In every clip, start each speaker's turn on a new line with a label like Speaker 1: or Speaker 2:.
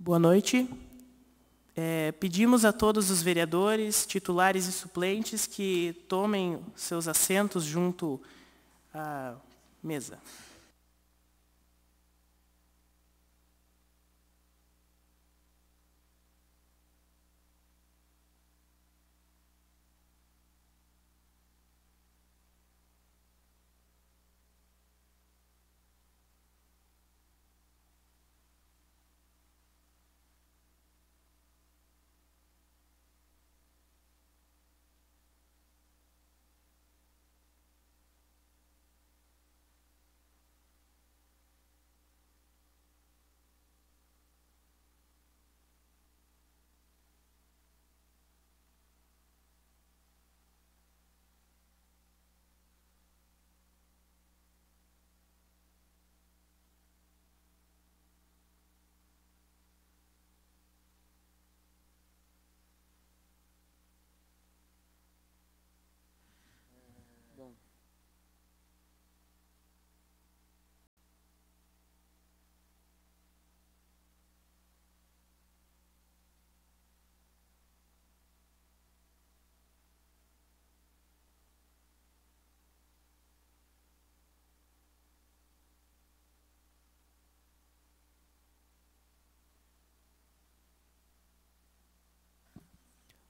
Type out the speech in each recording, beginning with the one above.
Speaker 1: Boa noite. Pedimos a todos os vereadores, titulares e suplentes que tomem seus assentos junto à mesa.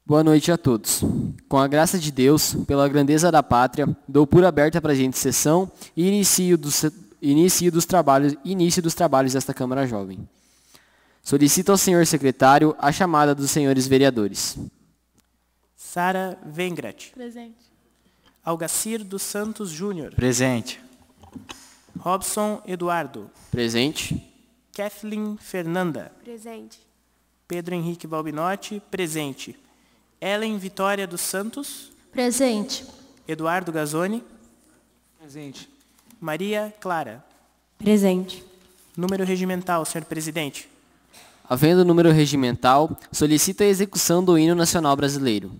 Speaker 2: Boa noite a todos. Com a graça de Deus, pela grandeza da pátria, dou por aberta a presente sessão e início dos trabalhos desta Câmara Jovem. Solicito ao senhor secretário a chamada dos senhores vereadores.
Speaker 1: Sara Vengrat.
Speaker 3: Presente.
Speaker 1: Algacir dos Santos Júnior.
Speaker 4: Presente.
Speaker 1: Robson Eduardo.
Speaker 2: Presente.
Speaker 1: Kathleen Fernanda.
Speaker 3: Presente.
Speaker 1: Pedro Henrique Balbinotti. Presente. Ellen Vitória dos Santos.
Speaker 3: Presente.
Speaker 1: Eduardo Gazzoni.
Speaker 4: Presente.
Speaker 1: Maria Clara.
Speaker 3: Presente.
Speaker 1: Número regimental, senhor presidente.
Speaker 2: Havendo número regimental, solicito a execução do hino nacional brasileiro.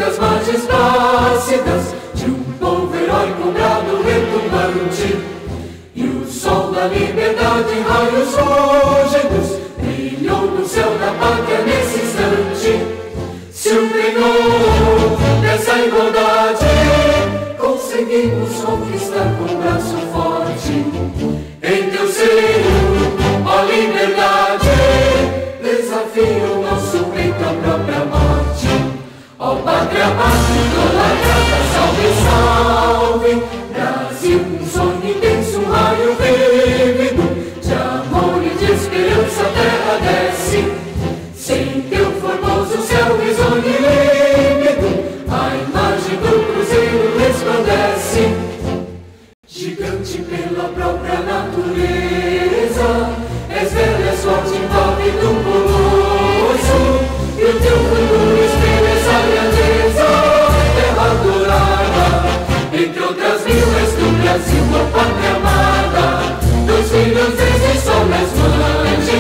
Speaker 5: As margens plácidas de um povo heróico, brado retumbante, e o sol da liberdade em raios fúlgidos brilhou no céu da pátria nesse instante. Se o penhor dessa igualdade conseguimos conquistar com braço forte, em teu seio, ó liberdade, desafia o nosso peito à própria morte. Ó pátria mãe, idolatrada, salve, salve, Brasil, um sonho intenso, um raio vívido, de amor e de esperança a terra desce, sem teu formoso céu risonho e límpido, a imagem do cruzeiro resplandece, gigante pela própria natureza, és velha, és forte, envolve do colosso, e o teu futuro espelha essa grandeza, terra dourada, entre outras mil és do Brasil, ó pátria amada, dos filhos desse sol, és mãe.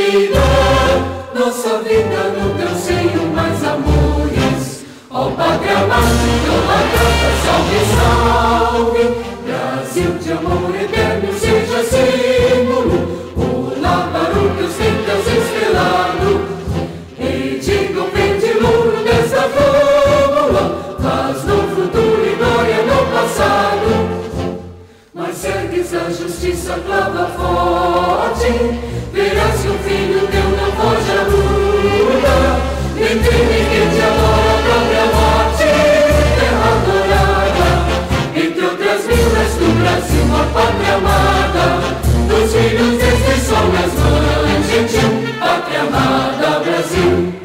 Speaker 5: vida, nossa vida no teu seio mais amores. Ó Pátria Amada, salve, salve, Brasil de amor eterno seja símbolo, pula para o teus tentas estrelado, e digam verde louro desta fórmula, faz no futuro e glória no passado. Mas ergues a justiça, clava forte, verás que o filho teu não foge à luta. Nem teme que te adora a própria morte, terra adorada. Entre outras vilas do Brasil, uma pátria amada, dos filhos deste sol nas mães, gentil, pátria amada, Brasil.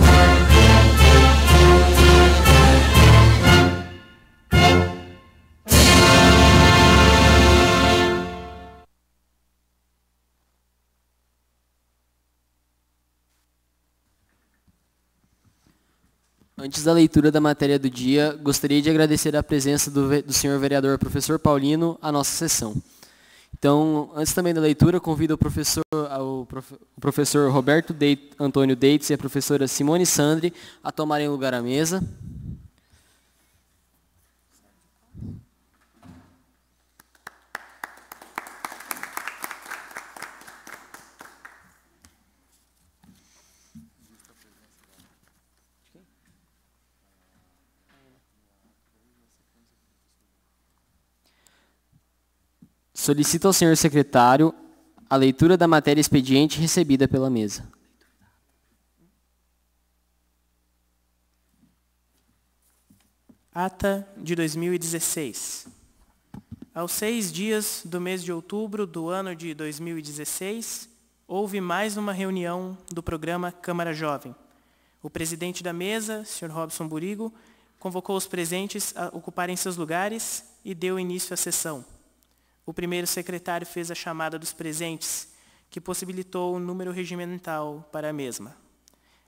Speaker 2: Antes da leitura da matéria do dia, gostaria de agradecer a presença do senhor vereador professor Paulino à nossa sessão. Então, antes também da leitura, convido o professor Roberto Antônio Deites e a professora Simone Sandri a tomarem lugar à mesa. Solicito ao senhor secretário a leitura da matéria expediente recebida pela mesa.
Speaker 1: Ata de 2016. Aos 6 dias do mês de outubro do ano de 2016, houve mais uma reunião do programa Câmara Jovem. O presidente da mesa, Sr. Robson Burigo, convocou os presentes a ocuparem seus lugares e deu início à sessão. O primeiro secretário fez a chamada dos presentes, que possibilitou o número regimental para a mesma.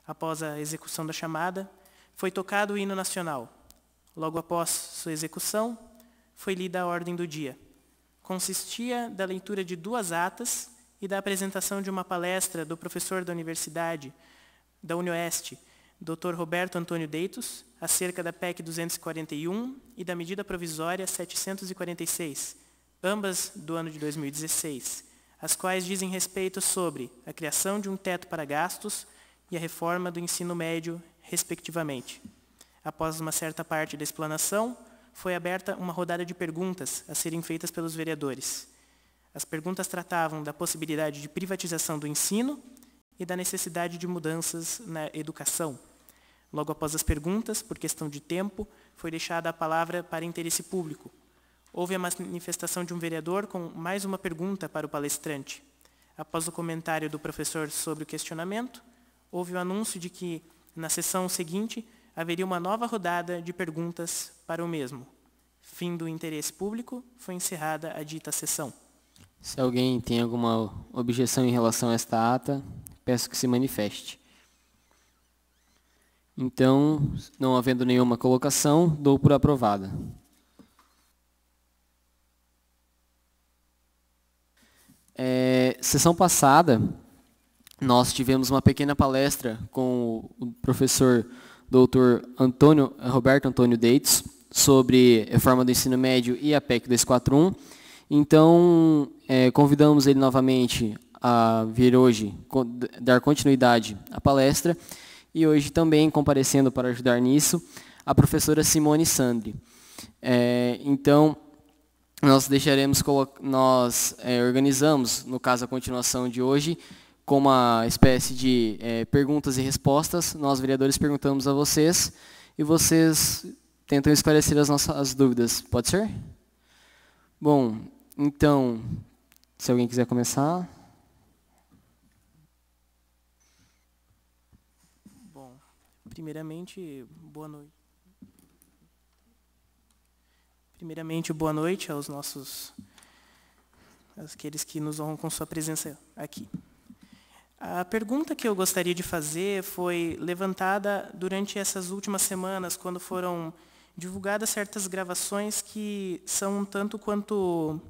Speaker 1: Após a execução da chamada, foi tocado o hino nacional. Logo após sua execução, foi lida a ordem do dia. Consistia da leitura de 2 atas e da apresentação de uma palestra do professor da Universidade da UniOeste, Dr. Roberto Antônio Deitos, acerca da PEC 241 e da medida provisória 746, ambas do ano de 2016, as quais dizem respeito sobre a criação de um teto para gastos e a reforma do ensino médio, respectivamente. Após uma certa parte da explanação, foi aberta uma rodada de perguntas a serem feitas pelos vereadores. As perguntas tratavam da possibilidade de privatização do ensino e da necessidade de mudanças na educação. Logo após as perguntas, por questão de tempo, foi deixada a palavra para interesse público. Houve a manifestação de um vereador com mais uma pergunta para o palestrante. Após o comentário do professor sobre o questionamento, houve o anúncio de que, na sessão seguinte, haveria uma nova rodada de perguntas para o mesmo. Fim do interesse público, foi encerrada a dita sessão.
Speaker 2: Se alguém tem alguma objeção em relação a esta ata, peço que se manifeste. Então, não havendo nenhuma colocação, dou por aprovada. Sessão passada, nós tivemos uma pequena palestra com o professor Dr. Roberto Antônio Deites sobre a reforma do ensino médio e a PEC 241. Então, convidamos ele novamente a vir hoje dar continuidade à palestra e hoje também comparecendo para ajudar nisso a professora Simone Sandri. Então, nós organizamos, no caso a continuação de hoje, com uma espécie de perguntas e respostas. Nós, vereadores, perguntamos a vocês e vocês tentam esclarecer as nossas dúvidas. Pode ser? Bom, então, se alguém quiser começar.
Speaker 1: Bom, primeiramente, boa noite. Primeiramente, boa noite aos aqueles que nos honram com sua presença aqui. A pergunta que eu gostaria de fazer foi levantada durante essas últimas semanas, quando foram divulgadas certas gravações que são um tanto quanto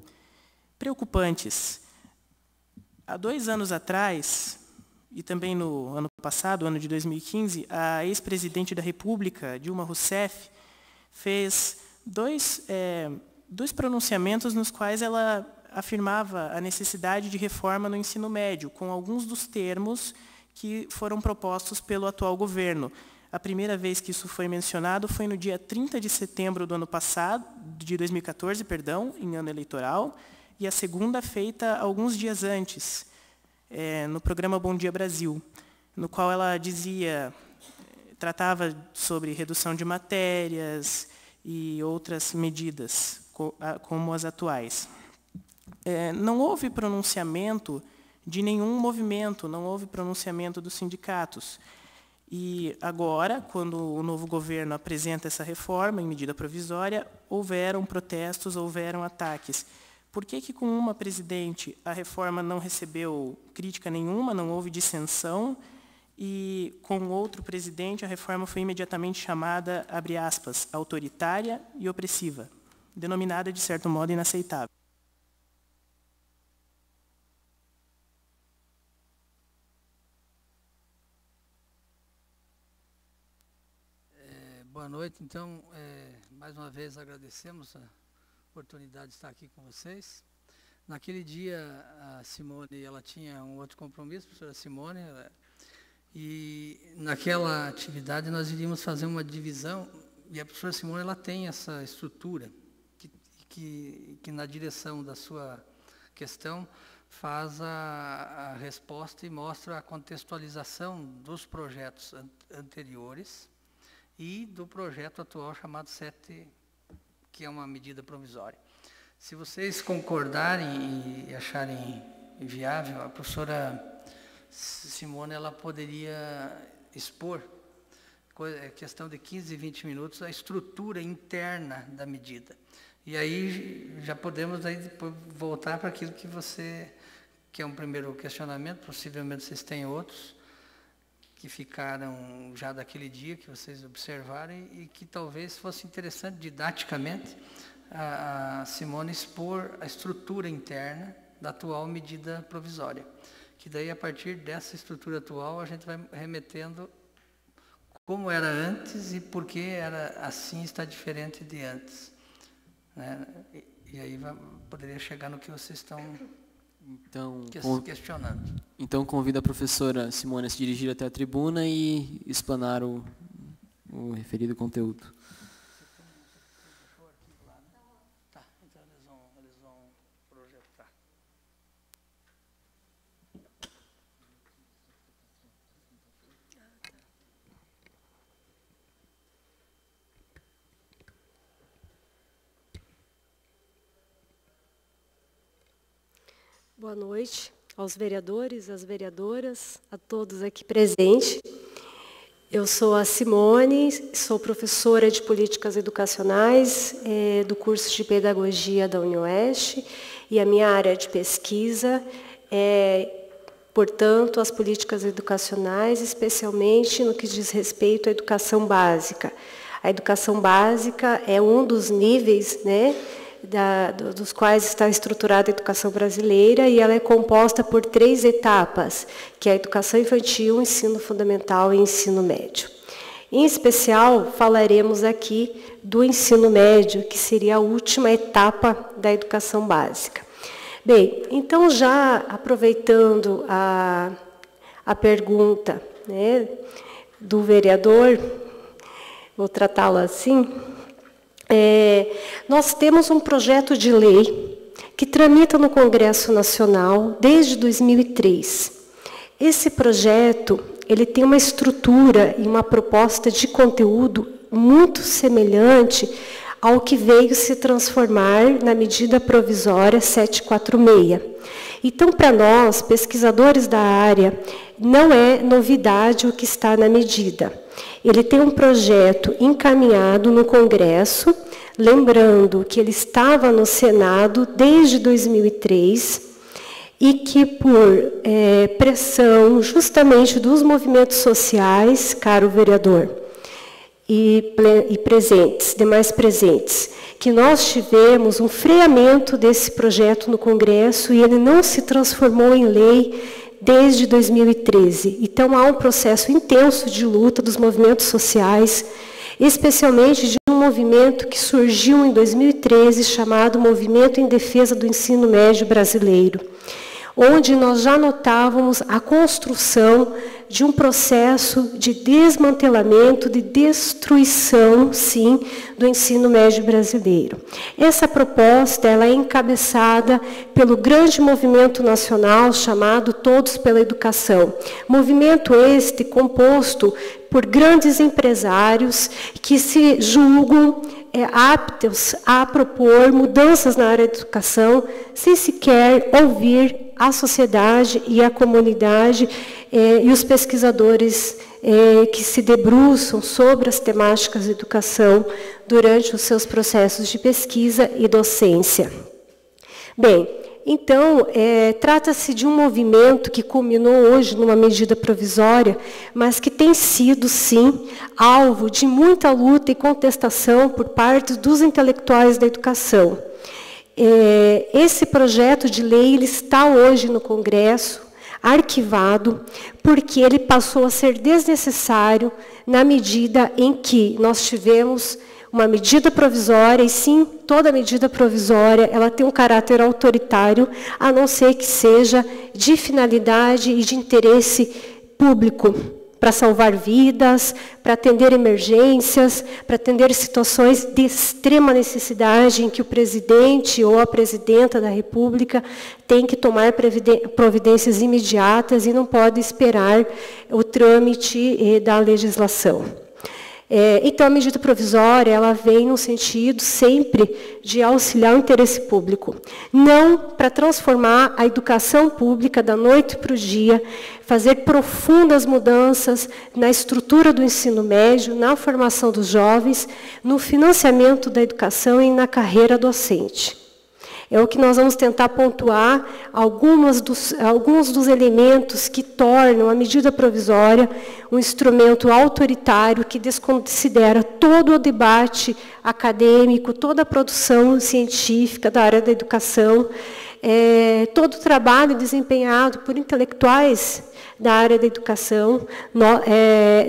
Speaker 1: preocupantes. Há 2 anos atrás, e também no ano passado, ano de 2015, a ex-presidente da República, Dilma Rousseff, fez dois pronunciamentos nos quais ela afirmava a necessidade de reforma no ensino médio, com alguns dos termos que foram propostos pelo atual governo. A primeira vez que isso foi mencionado foi no dia 30 de setembro do ano passado, de 2014, em ano eleitoral, e a segunda feita alguns dias antes, no programa Bom Dia Brasil, no qual ela tratava sobre redução de matérias e outras medidas, como as atuais. Não houve pronunciamento de nenhum movimento, não houve pronunciamento dos sindicatos. E agora, quando o novo governo apresenta essa reforma em medida provisória, houveram protestos, houveram ataques. Por que com uma presidente a reforma não recebeu crítica nenhuma, não houve dissensão, e com outro presidente a reforma foi imediatamente chamada, abre aspas, autoritária e opressiva, denominada de certo modo inaceitável?
Speaker 6: Boa noite. Então, mais uma vez agradecemos a oportunidade de estar aqui com vocês. Naquele dia, a Simone ela tinha um outro compromisso, a professora Simone, e naquela atividade nós iríamos fazer uma divisão, e a professora Simone ela tem essa estrutura, que na direção da sua questão faz a resposta e mostra a contextualização dos projetos anteriores, e do projeto atual chamado 7, que é uma medida provisória. Se vocês concordarem e acharem viável, a professora Simone ela poderia expor, questão de 15, 20 minutos, a estrutura interna da medida. E aí já podemos aí depois voltar para aquilo que é um primeiro questionamento, possivelmente vocês têm outros, que ficaram já daquele dia, que vocês observarem, e que talvez fosse interessante, didaticamente, a Simone expor a estrutura interna da atual medida provisória. Que daí, a partir dessa estrutura atual, a gente vai remetendo como era antes e por que era assim, está diferente de antes. Né? E aí poderia chegar no que vocês estão questionando.
Speaker 2: Então, convido a professora Simone a se dirigir até a tribuna e explanar o referido conteúdo.
Speaker 6: Tá, então eles vão projetar.
Speaker 3: Boa noite aos vereadores, às vereadoras, a todos aqui presentes. Eu sou a Simone, sou professora de Políticas Educacionais do curso de Pedagogia da UniOeste, e a minha área de pesquisa é, portanto, as políticas educacionais, especialmente no que diz respeito à educação básica. A educação básica é um dos níveis, né, dos quais está estruturada a educação brasileira, e ela é composta por 3 etapas, que é a educação infantil, o ensino fundamental e o ensino médio. Em especial, falaremos aqui do ensino médio, que seria a última etapa da educação básica. Bem, então, já aproveitando a pergunta, né, do vereador, vou tratá-la assim. Nós temos um projeto de lei que tramita no Congresso Nacional desde 2003. Esse projeto ele tem uma estrutura e uma proposta de conteúdo muito semelhante ao que veio se transformar na medida provisória 746. Então, para nós, pesquisadores da área, não é novidade o que está na medida. Ele tem um projeto encaminhado no Congresso, lembrando que ele estava no Senado desde 2003 e que, por pressão justamente dos movimentos sociais, caro vereador, e demais presentes, que nós tivemos um freamento desse projeto no Congresso e ele não se transformou em lei desde 2013. Então, há um processo intenso de luta dos movimentos sociais, especialmente de um movimento que surgiu em 2013, chamado Movimento em Defesa do Ensino Médio Brasileiro, onde nós já notávamos a construção de um processo de desmantelamento, de destruição, sim, do ensino médio brasileiro. Essa proposta ela é encabeçada pelo grande movimento nacional chamado Todos pela Educação. Movimento este composto por grandes empresários que se julgam aptos a propor mudanças na área da educação, sem sequer ouvir a sociedade e a comunidade e os pesquisadores que se debruçam sobre as temáticas de educação durante os seus processos de pesquisa e docência. Bem, então, trata-se de um movimento que culminou hoje numa medida provisória, mas que tem sido, sim, alvo de muita luta e contestação por parte dos intelectuais da educação. Esse projeto de lei ele está hoje no Congresso, arquivado, porque ele passou a ser desnecessário na medida em que nós tivemos uma medida provisória, e sim, toda medida provisória, ela tem um caráter autoritário, a não ser que seja de finalidade e de interesse público, para salvar vidas, para atender emergências, para atender situações de extrema necessidade em que o presidente ou a presidenta da República tem que tomar providências imediatas e não pode esperar o trâmite da legislação. Então, a medida provisória ela vem no sentido sempre de auxiliar o interesse público, não para transformar a educação pública da noite para o dia, fazer profundas mudanças na estrutura do ensino médio, na formação dos jovens, no financiamento da educação e na carreira docente. É o que nós vamos tentar pontuar alguns dos elementos que tornam a medida provisória um instrumento autoritário que desconsidera todo o debate acadêmico, toda a produção científica da área da educação, todo o trabalho desempenhado por intelectuais da área da educação,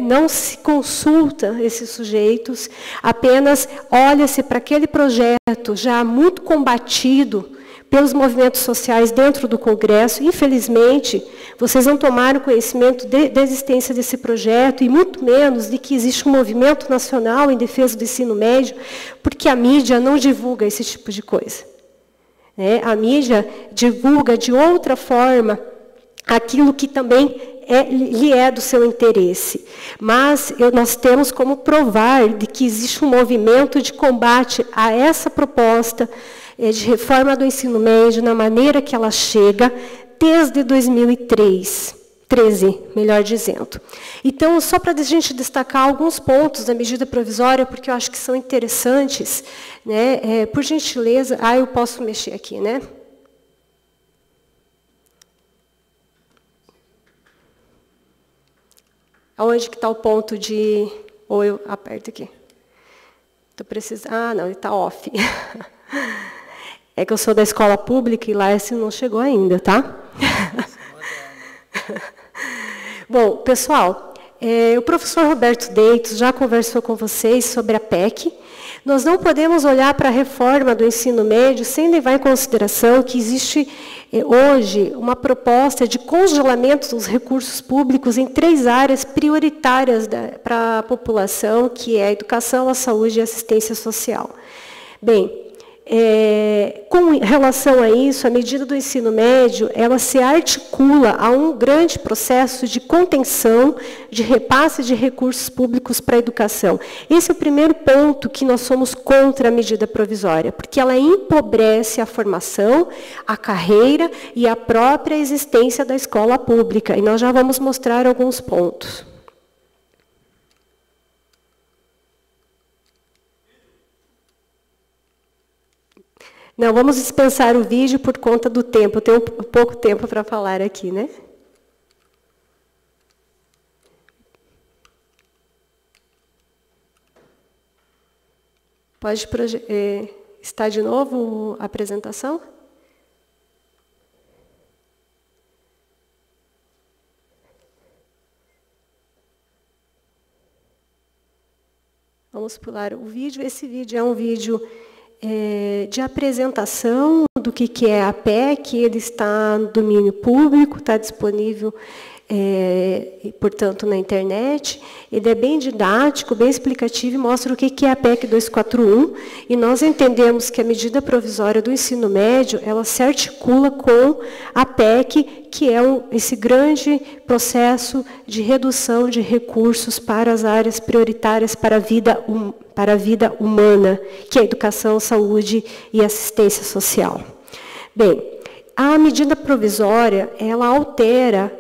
Speaker 3: não se consulta esses sujeitos, apenas olha-se para aquele projeto já muito combatido pelos movimentos sociais dentro do Congresso. Infelizmente, vocês não tomaram conhecimento da existência desse projeto, e muito menos de que existe um movimento nacional em defesa do ensino médio, porque a mídia não divulga esse tipo de coisa. A mídia divulga de outra forma aquilo que também lhe é do seu interesse. Mas nós temos como provar de que existe um movimento de combate a essa proposta de reforma do ensino médio na maneira que ela chega desde 2013, melhor dizendo. Então, só para a gente destacar alguns pontos da medida provisória, porque eu acho que são interessantes, né? Por gentileza, eu posso mexer aqui, né? Aonde que está o ponto de... Ou eu aperto aqui. Estou precisando... não, ele está off. É que eu sou da escola pública e lá esse não chegou ainda, tá? Bom, pessoal, o professor Roberto Deitos já conversou com vocês sobre a PEC. Nós não podemos olhar para a reforma do ensino médio sem levar em consideração que existe hoje uma proposta de congelamento dos recursos públicos em 3 áreas prioritárias para a população, que é a educação, a saúde e a assistência social. Bem, com relação a isso, a medida do ensino médio, ela se articula a um grande processo de contenção, de repasse de recursos públicos para a educação. Esse é o primeiro ponto que nós somos contra a medida provisória, porque ela empobrece a formação, a carreira e a própria existência da escola pública. E nós já vamos mostrar alguns pontos. Não, vamos dispensar o vídeo por conta do tempo. Eu tenho pouco tempo para falar aqui, né? Pode estar de novo a apresentação? Vamos pular o vídeo. Esse vídeo é um vídeo de apresentação do que é a PEC. Ele está no domínio público, está disponível, portanto, na internet. Ele é bem didático, bem explicativo e mostra o que é a PEC 241. E nós entendemos que a medida provisória do ensino médio, ela se articula com a PEC, que é esse grande processo de redução de recursos para as áreas prioritárias para a vida humana, que é a educação, saúde e assistência social. Bem, a medida provisória, ela altera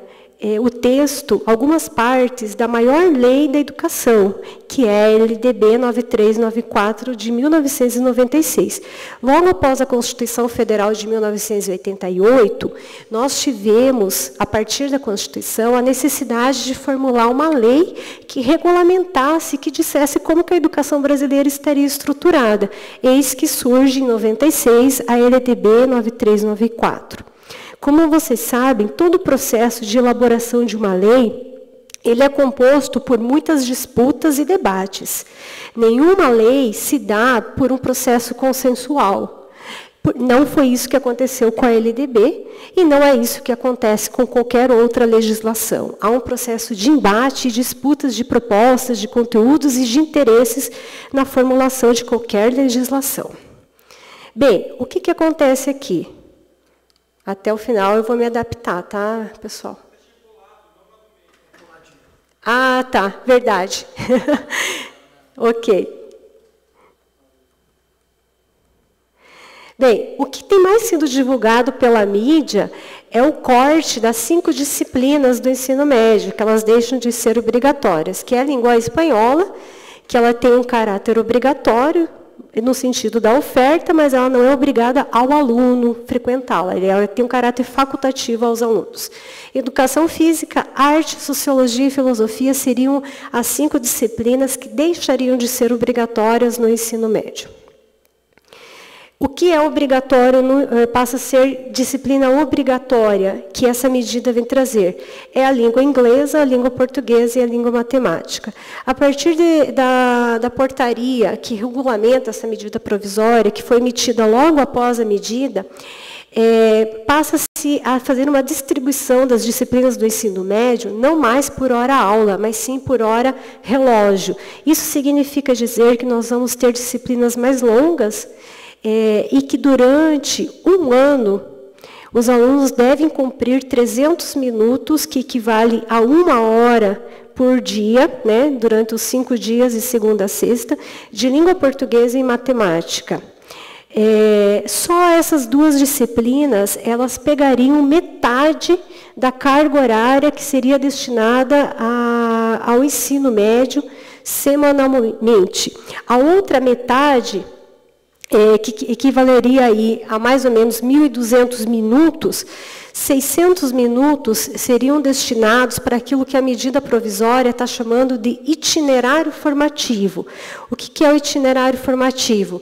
Speaker 3: o texto, algumas partes da maior lei da educação, que é a LDB 9394 de 1996. Logo após a Constituição Federal de 1988, nós tivemos, a partir da Constituição, a necessidade de formular uma lei que regulamentasse, que dissesse como que a educação brasileira estaria estruturada. Eis que surge, em 96, a LDB 9394. Como vocês sabem, todo o processo de elaboração de uma lei, ele é composto por muitas disputas e debates. Nenhuma lei se dá por um processo consensual. Não foi isso que aconteceu com a LDB e não é isso que acontece com qualquer outra legislação. Há um processo de embate e disputas de propostas, de conteúdos e de interesses na formulação de qualquer legislação. Bem, o que acontece aqui? Até o final eu vou me adaptar, tá, pessoal? Ah, tá, verdade. Ok. Bem, o que tem mais sido divulgado pela mídia é o corte das 5 disciplinas do ensino médio, que elas deixam de ser obrigatórias, que é a língua espanhola, que ela tem um caráter obrigatório, no sentido da oferta, mas ela não é obrigada ao aluno frequentá-la, ela tem um caráter facultativo aos alunos. Educação física, arte, sociologia e filosofia seriam as 5 disciplinas que deixariam de ser obrigatórias no ensino médio. O que é obrigatório passa a ser disciplina obrigatória, que essa medida vem trazer. É a língua inglesa, a língua portuguesa e a língua matemática. A partir da portaria que regulamenta essa medida provisória, que foi emitida logo após a medida, passa-se a fazer uma distribuição das disciplinas do ensino médio, não mais por hora aula, mas sim por hora relógio. Isso significa dizer que nós vamos ter disciplinas mais longas, e que durante um ano os alunos devem cumprir 300 minutos, que equivale a 1 hora por dia, né, durante os 5 dias, de segunda a sexta, de língua portuguesa e matemática. Só essas 2 disciplinas, elas pegariam metade da carga horária que seria destinada ao ensino médio semanalmente. A outra metade, que equivaleria aí a mais ou menos 1.200 minutos, 600 minutos seriam destinados para aquilo que a medida provisória está chamando de itinerário formativo. O que é o itinerário formativo?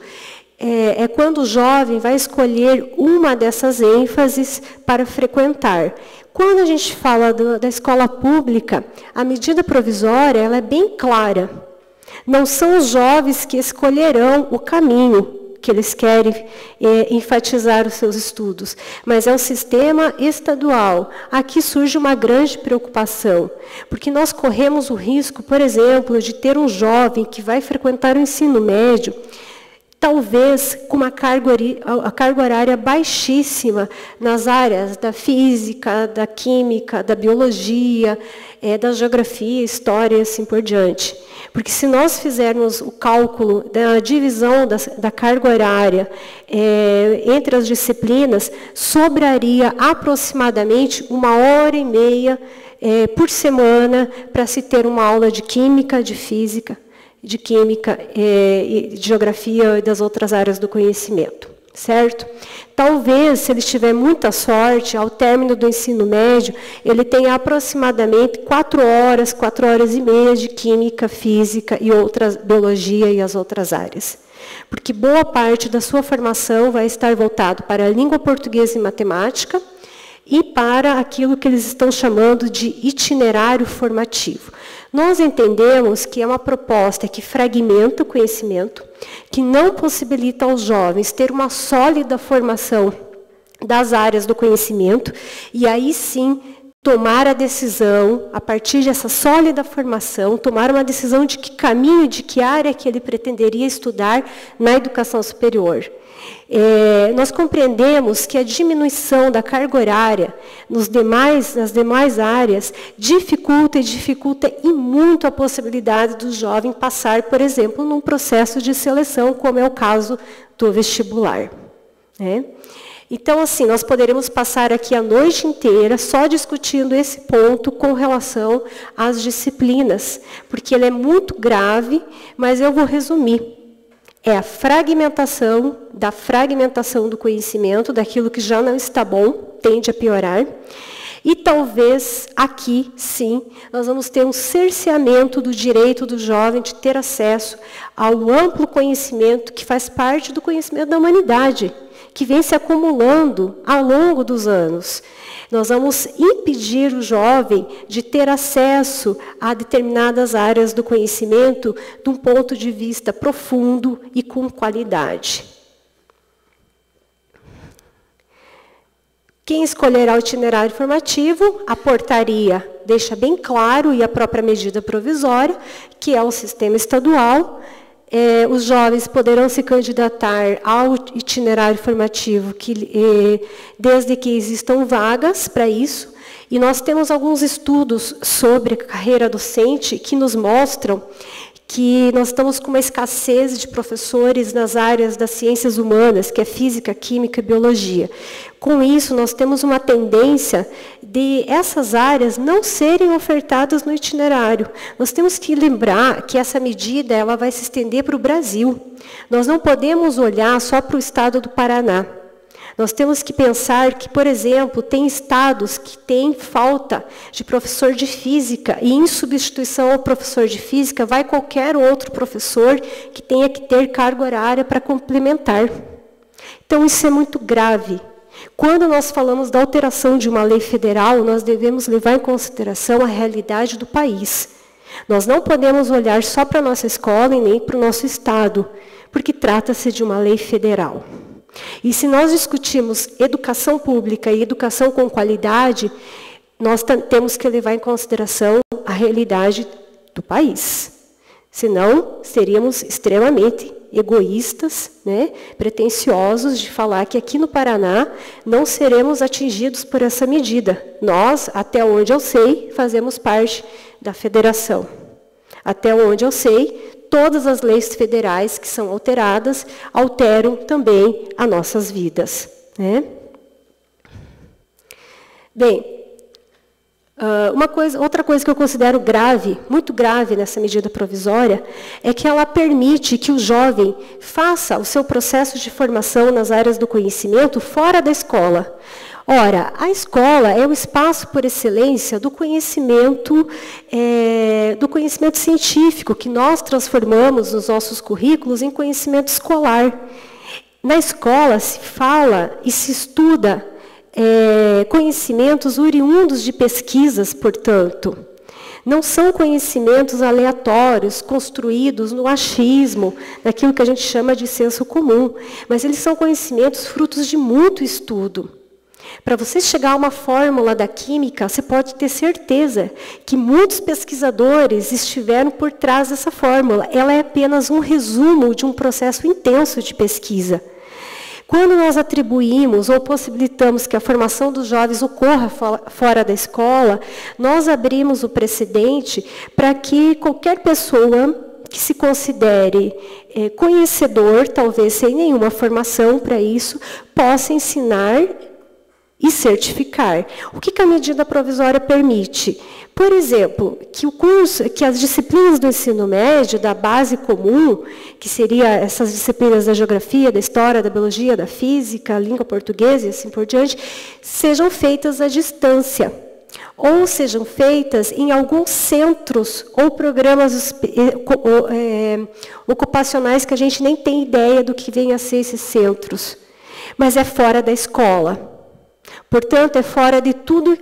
Speaker 3: É quando o jovem vai escolher uma dessas ênfases para frequentar. Quando a gente fala da escola pública, a medida provisória ela é bem clara. Não são os jovens que escolherão o caminho que eles querem enfatizar os seus estudos, mas é um sistema estadual. Aqui surge uma grande preocupação, porque nós corremos o risco, por exemplo, de ter um jovem que vai frequentar o ensino médio, talvez com uma carga horária baixíssima nas áreas da física, da química, da biologia, da geografia, história e assim por diante. Porque se nós fizermos o cálculo da divisão da carga horária entre as disciplinas, sobraria aproximadamente 1h30 por semana para se ter uma aula de química, de física, de química, de geografia e das outras áreas do conhecimento, certo? Talvez, se ele tiver muita sorte, ao término do ensino médio, ele tenha aproximadamente 4 horas, 4 horas e meia de química, física e biologia e as outras áreas. Porque boa parte da sua formação vai estar voltado para a língua portuguesa e matemática, e para aquilo que eles estão chamando de itinerário formativo. Nós entendemos que é uma proposta que fragmenta o conhecimento, que não possibilita aos jovens ter uma sólida formação das áreas do conhecimento, e aí sim tomar a decisão, a partir dessa sólida formação, tomar uma decisão de que caminho, de que área que ele pretenderia estudar na educação superior. Nós compreendemos que a diminuição da carga horária nas demais áreas dificulta e muito a possibilidade do jovem passar, por exemplo, num processo de seleção, como é o caso do vestibular. Então, assim, nós poderemos passar aqui a noite inteira só discutindo esse ponto com relação às disciplinas, porque ele é muito grave, mas eu vou resumir. É a fragmentação do conhecimento, daquilo que já não está bom, tende a piorar. E talvez aqui, sim, nós vamos ter um cerceamento do direito do jovem de ter acesso ao amplo conhecimento que faz parte do conhecimento da humanidade, que vem se acumulando ao longo dos anos. Nós vamos impedir o jovem de ter acesso a determinadas áreas do conhecimento de um ponto de vista profundo e com qualidade. Quem escolherá o itinerário formativo, a portaria deixa bem claro, e a própria medida provisória, que é o sistema estadual. Os jovens poderão se candidatar ao itinerário formativo desde que existam vagas para isso. E nós temos alguns estudos sobre a carreira docente que nos mostram que nós estamos com uma escassez de professores nas áreas das ciências humanas, que é física, química e biologia. Com isso, nós temos uma tendência de essas áreas não serem ofertadas no itinerário. Nós temos que lembrar que essa medida ela vai se estender para o Brasil. Nós não podemos olhar só para o estado do Paraná. Nós temos que pensar que, por exemplo, tem estados que têm falta de professor de física, e em substituição ao professor de física vai qualquer outro professor que tenha que ter carga horária para complementar. Então, isso é muito grave. Quando nós falamos da alteração de uma lei federal, nós devemos levar em consideração a realidade do país. Nós não podemos olhar só para a nossa escola e nem para o nosso estado, porque trata-se de uma lei federal. E se nós discutimos educação pública e educação com qualidade, nós temos que levar em consideração a realidade do país. Senão, seríamos extremamente egoístas, pretensiosos de falar que aqui no Paraná não seremos atingidos por essa medida. Nós, até onde eu sei, fazemos parte da federação. Até onde eu sei, todas as leis federais que são alteradas alteram também as nossas vidas. Bem, outra coisa que eu considero grave, muito grave nessa medida provisória, é que ela permite que o jovem faça o seu processo de formação nas áreas do conhecimento fora da escola. Ora, a escola é o espaço por excelência do conhecimento científico, que nós transformamos nos nossos currículos em conhecimento escolar. Na escola se fala e se estuda conhecimentos oriundos de pesquisas, portanto. Não são conhecimentos aleatórios, construídos no achismo, naquilo que a gente chama de senso comum, mas eles são conhecimentos frutos de muito estudo. Para você chegar a uma fórmula da química, você pode ter certeza que muitos pesquisadores estiveram por trás dessa fórmula. Ela é apenas um resumo de um processo intenso de pesquisa. Quando nós atribuímos ou possibilitamos que a formação dos jovens ocorra fora da escola, nós abrimos o precedente para que qualquer pessoa que se considere conhecedor, talvez sem nenhuma formação para isso, possa ensinar e certificar. O que a medida provisória permite? Por exemplo, que as disciplinas do ensino médio, da base comum, que seriam essas disciplinas da geografia, da história, da biologia, da física, língua portuguesa e assim por diante, sejam feitas à distância, ou sejam feitas em alguns centros ou programas ocupacionais que a gente nem tem ideia do que venham a ser esses centros, mas é fora da escola. Portanto, é fora de tudo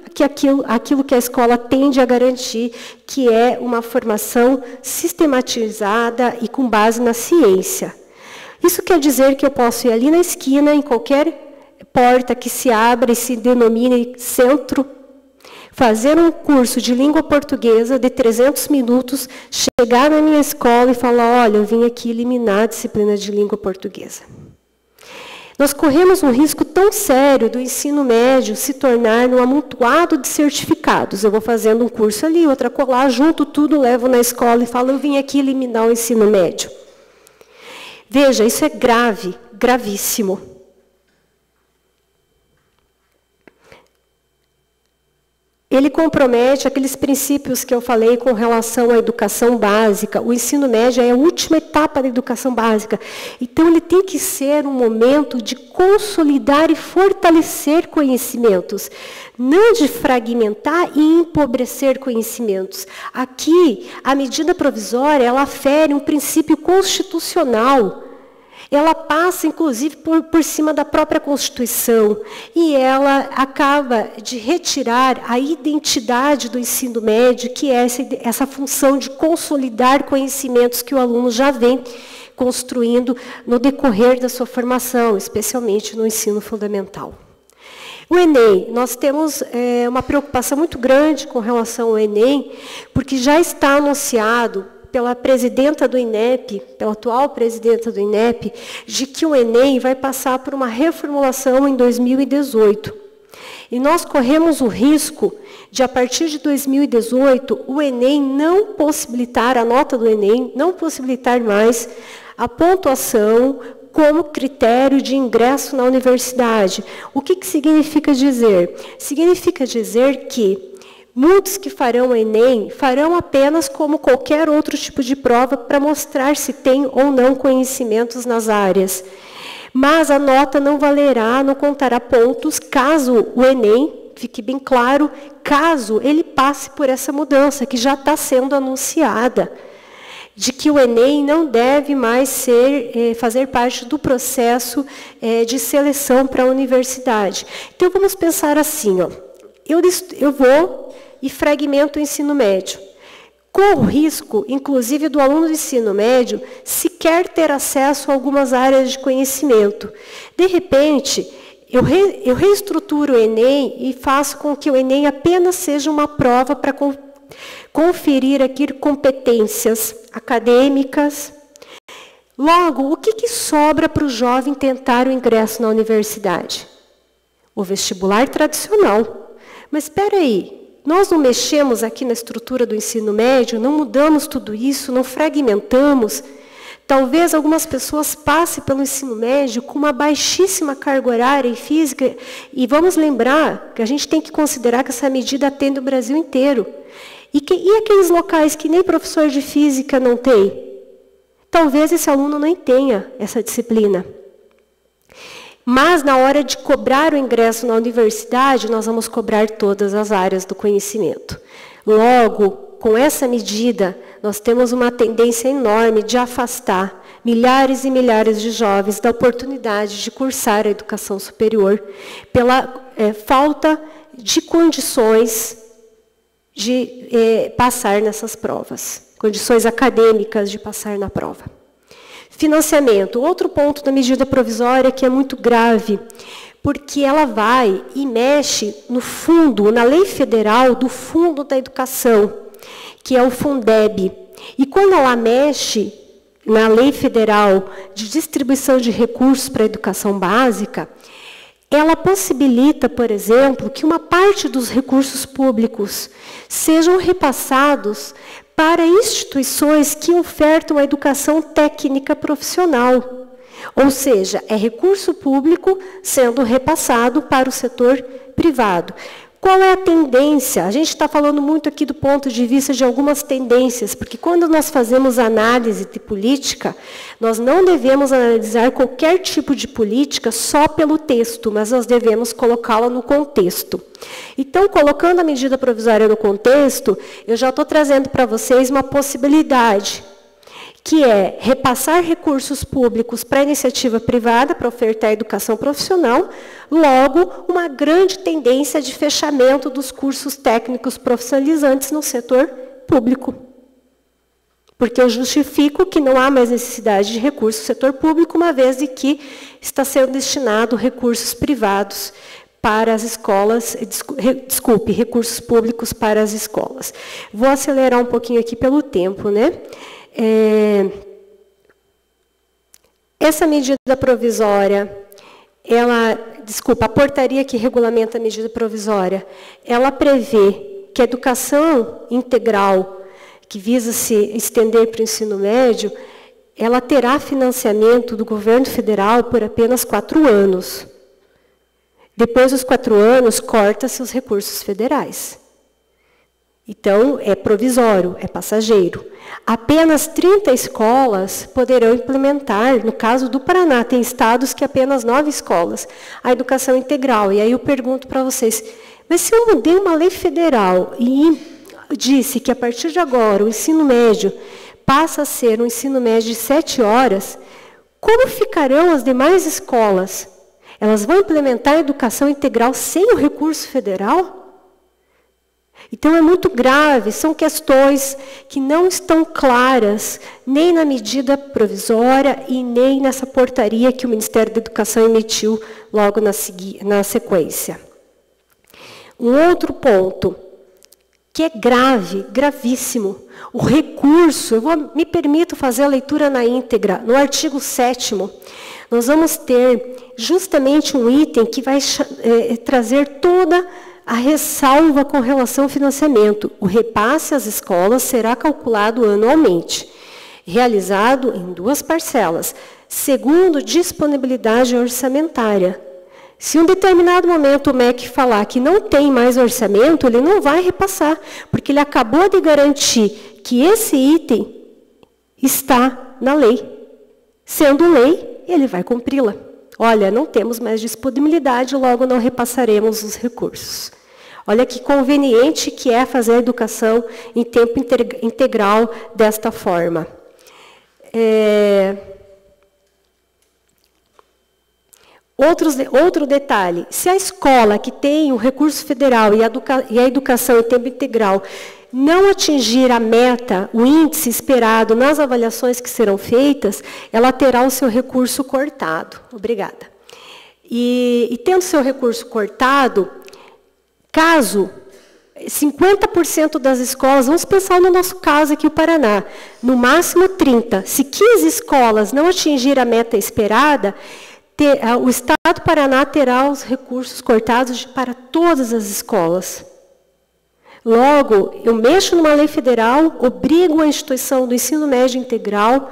Speaker 3: aquilo que a escola tende a garantir, que é uma formação sistematizada e com base na ciência. Isso quer dizer que eu posso ir ali na esquina, em qualquer porta que se abra e se denomine centro, fazer um curso de língua portuguesa de 300 minutos, chegar na minha escola e falar, olha, eu vim aqui eliminar a disciplina de língua portuguesa. Nós corremos um risco tão sério do ensino médio se tornar um amontoado de certificados. Eu vou fazendo um curso ali, outra colar, junto tudo, levo na escola e falo, eu vim aqui eliminar o ensino médio. Veja, isso é grave, gravíssimo. Ele compromete aqueles princípios que eu falei com relação à educação básica. O ensino médio é a última etapa da educação básica. Então, ele tem que ser um momento de consolidar e fortalecer conhecimentos, não de fragmentar e empobrecer conhecimentos. Aqui, a medida provisória, ela fere um princípio constitucional. Ela passa, inclusive, por cima da própria Constituição. E ela acaba de retirar a identidade do ensino médio, que é essa função de consolidar conhecimentos que o aluno já vem construindo no decorrer da sua formação, especialmente no ensino fundamental. O Enem, nós temos uma preocupação muito grande com relação ao Enem, porque já está anunciado pela presidenta do INEP, pela atual presidenta do INEP, de que o Enem vai passar por uma reformulação em 2018. E nós corremos o risco de, a partir de 2018, o Enem não possibilitar, a nota do Enem, não possibilitar mais a pontuação como critério de ingresso na universidade. O que significa dizer? Significa dizer que muitos que farão o Enem farão apenas como qualquer outro tipo de prova para mostrar se tem ou não conhecimentos nas áreas. Mas a nota não valerá, não contará pontos, caso o Enem, fique bem claro, caso ele passe por essa mudança, que já está sendo anunciada, de que o Enem não deve mais fazer parte do processo de seleção para a universidade. Então, vamos pensar assim, ó, eu vou e fragmento o ensino médio. Corro o risco, inclusive, do aluno do ensino médio sequer ter acesso a algumas áreas de conhecimento. De repente, eu reestruturo o Enem e faço com que o Enem apenas seja uma prova para conferir aqui competências acadêmicas. Logo, o que sobra para o jovem tentar o ingresso na universidade? O vestibular tradicional. Mas espera aí, nós não mexemos aqui na estrutura do ensino médio, não mudamos tudo isso, não fragmentamos. Talvez algumas pessoas passem pelo ensino médio com uma baixíssima carga horária e física, e vamos lembrar que a gente tem que considerar que essa medida atende o Brasil inteiro. E aqueles locais que nem professor de física não tem? Talvez esse aluno nem tenha essa disciplina. Mas, na hora de cobrar o ingresso na universidade, nós vamos cobrar todas as áreas do conhecimento. Logo, com essa medida, nós temos uma tendência enorme de afastar milhares e milhares de jovens da oportunidade de cursar a educação superior pela falta de condições de passar nessas provas, condições acadêmicas de passar na prova. Financiamento, outro ponto da medida provisória que é muito grave, porque ela vai e mexe no fundo, na lei federal do Fundo da Educação, que é o Fundeb. E quando ela mexe na lei federal de distribuição de recursos para a educação básica, ela possibilita, por exemplo, que uma parte dos recursos públicos sejam repassados para instituições que ofertam a educação técnica profissional. Ou seja, é recurso público sendo repassado para o setor privado. Qual é a tendência? A gente está falando muito aqui do ponto de vista de algumas tendências, porque quando nós fazemos análise de política, nós não devemos analisar qualquer tipo de política só pelo texto, mas nós devemos colocá-la no contexto. Então, colocando a medida provisória no contexto, eu já estou trazendo para vocês uma possibilidade, que é repassar recursos públicos para a iniciativa privada, para ofertar educação profissional, logo, uma grande tendência de fechamento dos cursos técnicos profissionalizantes no setor público. Porque eu justifico que não há mais necessidade de recurso no setor público, uma vez de que está sendo destinado recursos privados para as escolas, recursos públicos para as escolas. Vou acelerar um pouquinho aqui pelo tempo, né? Essa medida provisória, a portaria que regulamenta a medida provisória, ela prevê que a educação integral, que visa se estender para o ensino médio, ela terá financiamento do governo federal por apenas 4 anos. Depois dos 4 anos, corta-se os recursos federais. Então, é provisório, é passageiro. Apenas 30 escolas poderão implementar, no caso do Paraná, tem estados que apenas 9 escolas, a educação integral. E aí eu pergunto para vocês, mas se eu mudei uma lei federal e disse que a partir de agora o ensino médio passa a ser um ensino médio de 7 horas, como ficarão as demais escolas? Elas vão implementar a educação integral sem o recurso federal? Então, é muito grave, são questões que não estão claras, nem na medida provisória e nem nessa portaria que o Ministério da Educação emitiu logo na sequência. Um outro ponto, que é grave, gravíssimo, o recurso, me permito fazer a leitura na íntegra, no artigo 7º, nós vamos ter justamente um item que vai trazer toda a ressalva com relação ao financiamento. O repasse às escolas será calculado anualmente, realizado em 2 parcelas, segundo disponibilidade orçamentária. Se em um determinado momento o MEC falar que não tem mais orçamento, ele não vai repassar, porque ele acabou de garantir que esse item está na lei. Sendo lei, ele vai cumpri-la. Olha, não temos mais disponibilidade, logo não repassaremos os recursos. Olha que conveniente que é fazer a educação em tempo integral desta forma. Outro detalhe, se a escola que tem o recurso federal e a educação em tempo integral não atingir a meta, o índice esperado nas avaliações que serão feitas, ela terá o seu recurso cortado. Obrigada. E tendo seu recurso cortado, caso 50% das escolas, vamos pensar no nosso caso aqui, o Paraná, no máximo 30, se 15 escolas não atingir a meta esperada, o Estado do Paraná terá os recursos cortados para todas as escolas. Logo, eu mexo numa lei federal, obrigo a instituição do ensino médio integral,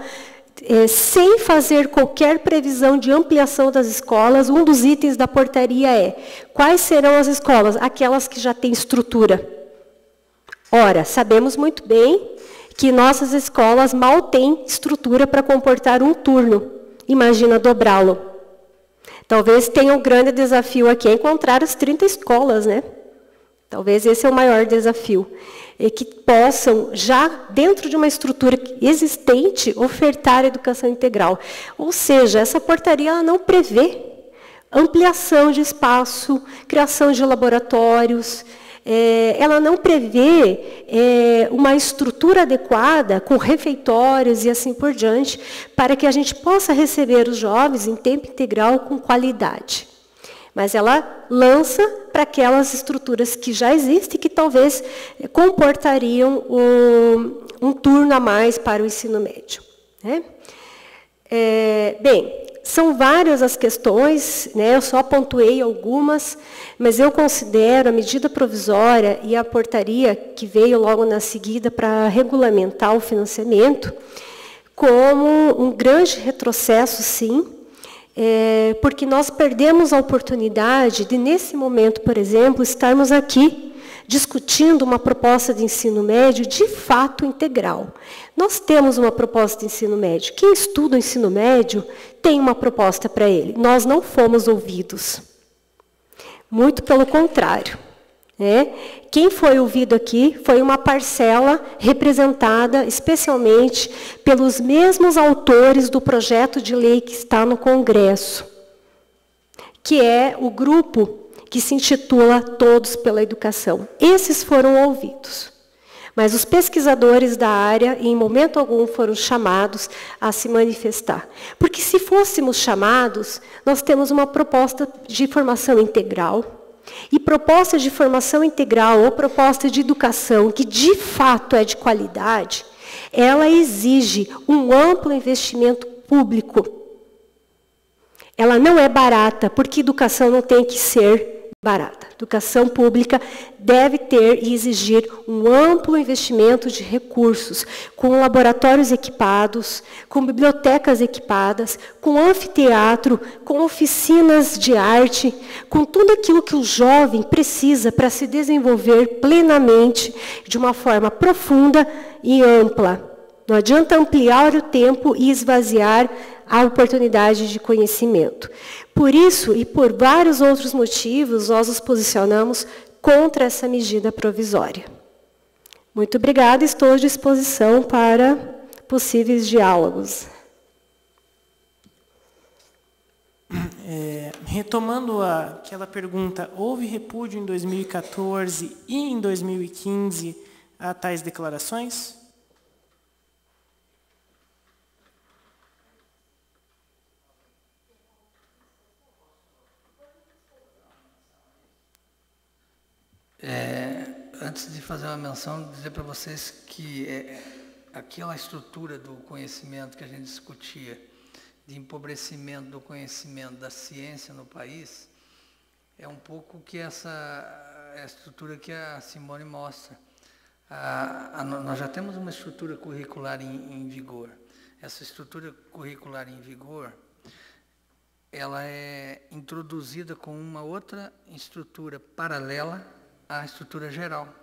Speaker 3: sem fazer qualquer previsão de ampliação das escolas. Um dos itens da portaria é, quais serão as escolas? Aquelas que já têm estrutura. Ora, sabemos muito bem que nossas escolas mal têm estrutura para comportar um turno. Imagina dobrá-lo. Talvez tenha um grande desafio aqui, é encontrar as 30 escolas, né? Talvez esse é o maior desafio. E que possam, já dentro de uma estrutura existente, ofertar educação integral. Ou seja, essa portaria ela não prevê ampliação de espaço, criação de laboratórios, ela não prevê uma estrutura adequada, com refeitórios e assim por diante, para que a gente possa receber os jovens em tempo integral com qualidade. Mas ela lança para aquelas estruturas que já existem, que talvez comportariam um turno a mais para o ensino médio. Né? Bem, são várias as questões, né? Eu só pontuei algumas, mas eu considero a medida provisória e a portaria que veio logo na seguida para regulamentar o financiamento como um grande retrocesso, sim, porque nós perdemos a oportunidade de, nesse momento, por exemplo, estarmos aqui discutindo uma proposta de ensino médio de fato integral. Nós temos uma proposta de ensino médio. Quem estuda o ensino médio tem uma proposta para ele. Nós não fomos ouvidos. Muito pelo contrário. Quem foi ouvido aqui foi uma parcela representada especialmente pelos mesmos autores do projeto de lei que está no Congresso, que é o grupo que se intitula Todos pela Educação. Esses foram ouvidos. Mas os pesquisadores da área, em momento algum, foram chamados a se manifestar. Porque se fôssemos chamados, nós temos uma proposta de formação integral. E proposta de formação integral ou proposta de educação que de fato é de qualidade, ela exige um amplo investimento público. Ela não é barata, porque educação não tem que ser barata. Educação pública deve ter e exigir um amplo investimento de recursos, com laboratórios equipados, com bibliotecas equipadas, com anfiteatro, com oficinas de arte, com tudo aquilo que o jovem precisa para se desenvolver plenamente, de uma forma profunda e ampla. Não adianta ampliar o tempo e esvaziar a oportunidade de conhecimento. Por isso, e por vários outros motivos, nós nos posicionamos contra essa medida provisória. Muito obrigada, estou à disposição para possíveis diálogos.
Speaker 1: Retomando aquela pergunta, houve repúdio em 2014 e em 2015 a tais declarações?
Speaker 6: Antes de fazer uma menção, dizer para vocês que aquela estrutura do conhecimento que a gente discutia, de empobrecimento do conhecimento da ciência no país, é um pouco que essa é a estrutura que a Simone mostra. Nós já temos uma estrutura curricular em vigor. Essa estrutura curricular em vigor, ela é introduzida com uma outra estrutura paralela à estrutura geral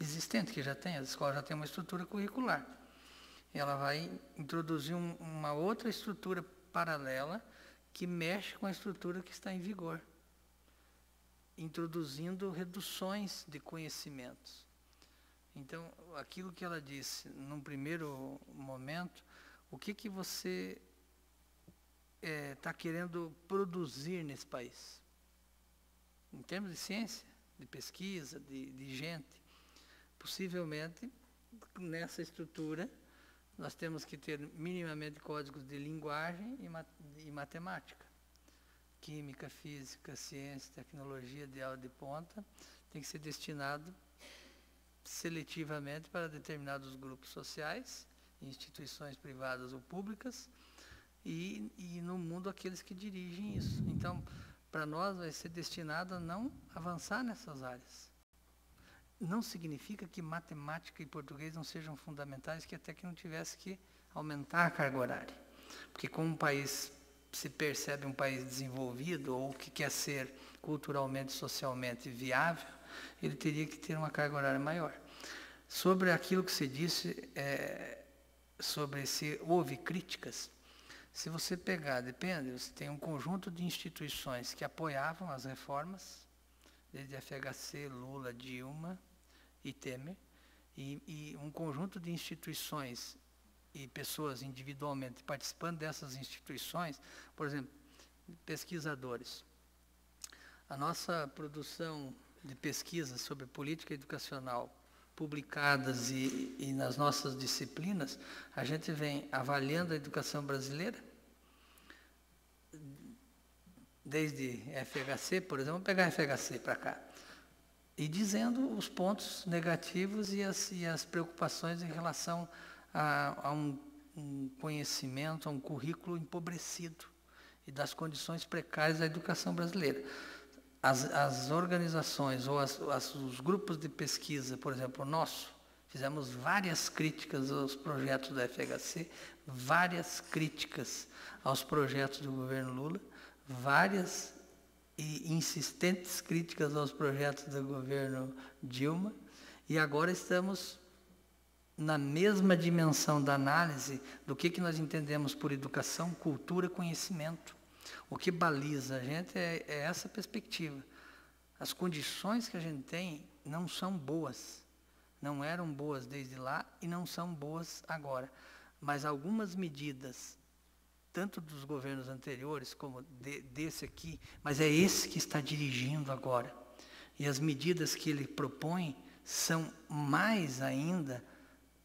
Speaker 6: existente, que já tem, as escolas já têm uma estrutura curricular. Ela vai introduzir uma outra estrutura paralela que mexe com a estrutura que está em vigor, introduzindo reduções de conhecimentos. Então, aquilo que ela disse, num primeiro momento, o que você está querendo produzir nesse país? Em termos de ciência, de pesquisa, de gente. Possivelmente, nessa estrutura, nós temos que ter minimamente códigos de linguagem e matemática. Química, física, ciência, tecnologia de alta ponta, tem que ser destinado seletivamente para determinados grupos sociais, instituições privadas ou públicas, e no mundo aqueles que dirigem isso. Então, para nós vai ser destinado a não avançar nessas áreas. Não significa que matemática e português não sejam fundamentais, que até que não tivesse que aumentar a carga horária. Porque como um país se percebe um país desenvolvido, ou que quer ser culturalmente, socialmente viável, ele teria que ter uma carga horária maior. Sobre aquilo que você disse, sobre se houve críticas, se você pegar, depende, você tem um conjunto de instituições que apoiavam as reformas, desde FHC, Lula, Dilma e Temer, e um conjunto de instituições e pessoas individualmente participando dessas instituições, por exemplo, pesquisadores. A nossa produção de pesquisas sobre política educacional publicadas e nas nossas disciplinas, a gente vem avaliando a educação brasileira, desde FHC, por exemplo, vamos pegar FHC para cá, e dizendo os pontos negativos e as preocupações em relação a um conhecimento, a um currículo empobrecido e das condições precárias da educação brasileira. As organizações ou os grupos de pesquisa, por exemplo, o nosso, fizemos várias críticas aos projetos da FHC, várias críticas aos projetos do governo Lula, várias e insistentes críticas aos projetos do governo Dilma, e agora estamos na mesma dimensão da análise do que nós entendemos por educação, cultura, conhecimento. O que baliza a gente é essa perspectiva. As condições que a gente tem não são boas. Não eram boas desde lá e não são boas agora. Mas algumas medidas, tanto dos governos anteriores como desse aqui, mas é esse que está dirigindo agora. E as medidas que ele propõe são mais ainda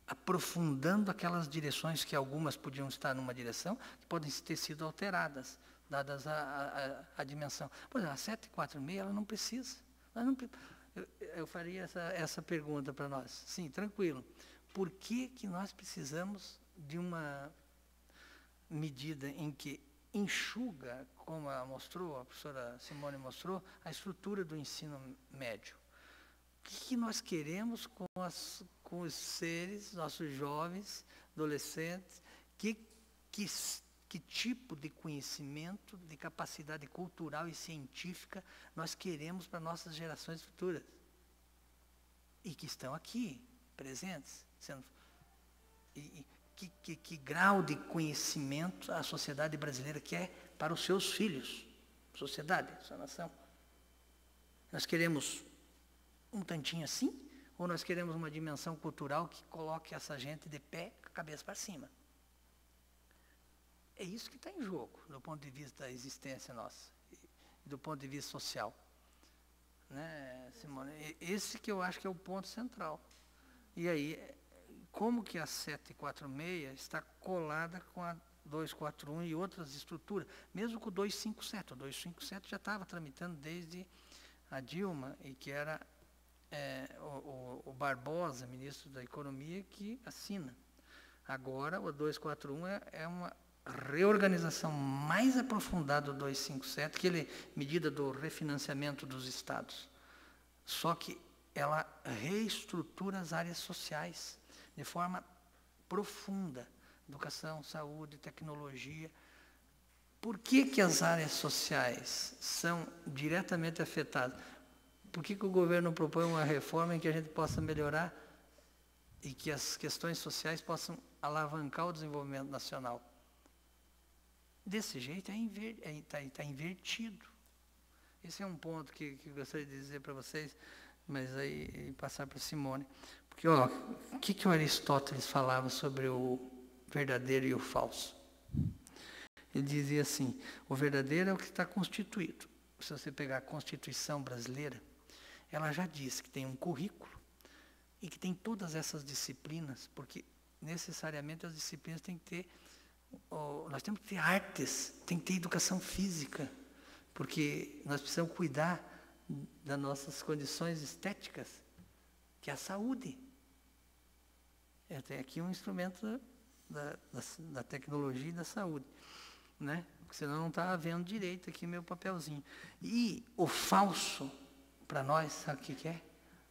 Speaker 6: aprofundando aquelas direções que algumas podiam estar numa direção, que podem ter sido alteradas, dadas a dimensão. Por exemplo, a 746, ela não precisa. Eu faria essa pergunta para nós. Sim, tranquilo. Por que nós precisamos de uma medida em que enxuga, como a professora Simone mostrou, a estrutura do ensino médio? O que nós queremos com os seres, nossos jovens, adolescentes? Que tipo de conhecimento, de capacidade cultural e científica nós queremos para nossas gerações futuras? E que estão aqui, presentes. Que grau de conhecimento a sociedade brasileira quer para os seus filhos? Sociedade, sua nação. Nós queremos um tantinho assim? Ou nós queremos uma dimensão cultural que coloque essa gente de pé, com a cabeça para cima? É isso que está em jogo, do ponto de vista da existência nossa, do ponto de vista social. Né, Simone? Esse que eu acho que é o ponto central. E aí, como que a 746 está colada com a 241 e outras estruturas, mesmo com o 257. O 257 já estava tramitando desde a Dilma, e que era o Barbosa, ministro da Economia, que assina. Agora, o 241 é uma reorganização mais aprofundada do 257, que ele medida do refinanciamento dos estados. Só que ela reestrutura as áreas sociais de forma profunda. Educação, saúde, tecnologia. Por que as áreas sociais são diretamente afetadas? Por que o governo propõe uma reforma em que a gente possa melhorar e que as questões sociais possam alavancar o desenvolvimento nacional? Desse jeito está invertido. Esse é um ponto que eu gostaria de dizer para vocês, mas aí passar para Simone. Porque, o que o Aristóteles falava sobre o verdadeiro e o falso? Ele dizia assim: o verdadeiro é o que está constituído. Se você pegar a Constituição brasileira, ela já diz que tem um currículo e que tem todas essas disciplinas, porque necessariamente as disciplinas têm que ter, nós temos que ter artes, tem que ter educação física, porque nós precisamos cuidar das nossas condições estéticas, que é a saúde. Eu tenho aqui um instrumento da tecnologia e da saúde, né? Porque senão não está vendo direito aqui meu papelzinho. E o falso, para nós, sabe o que é?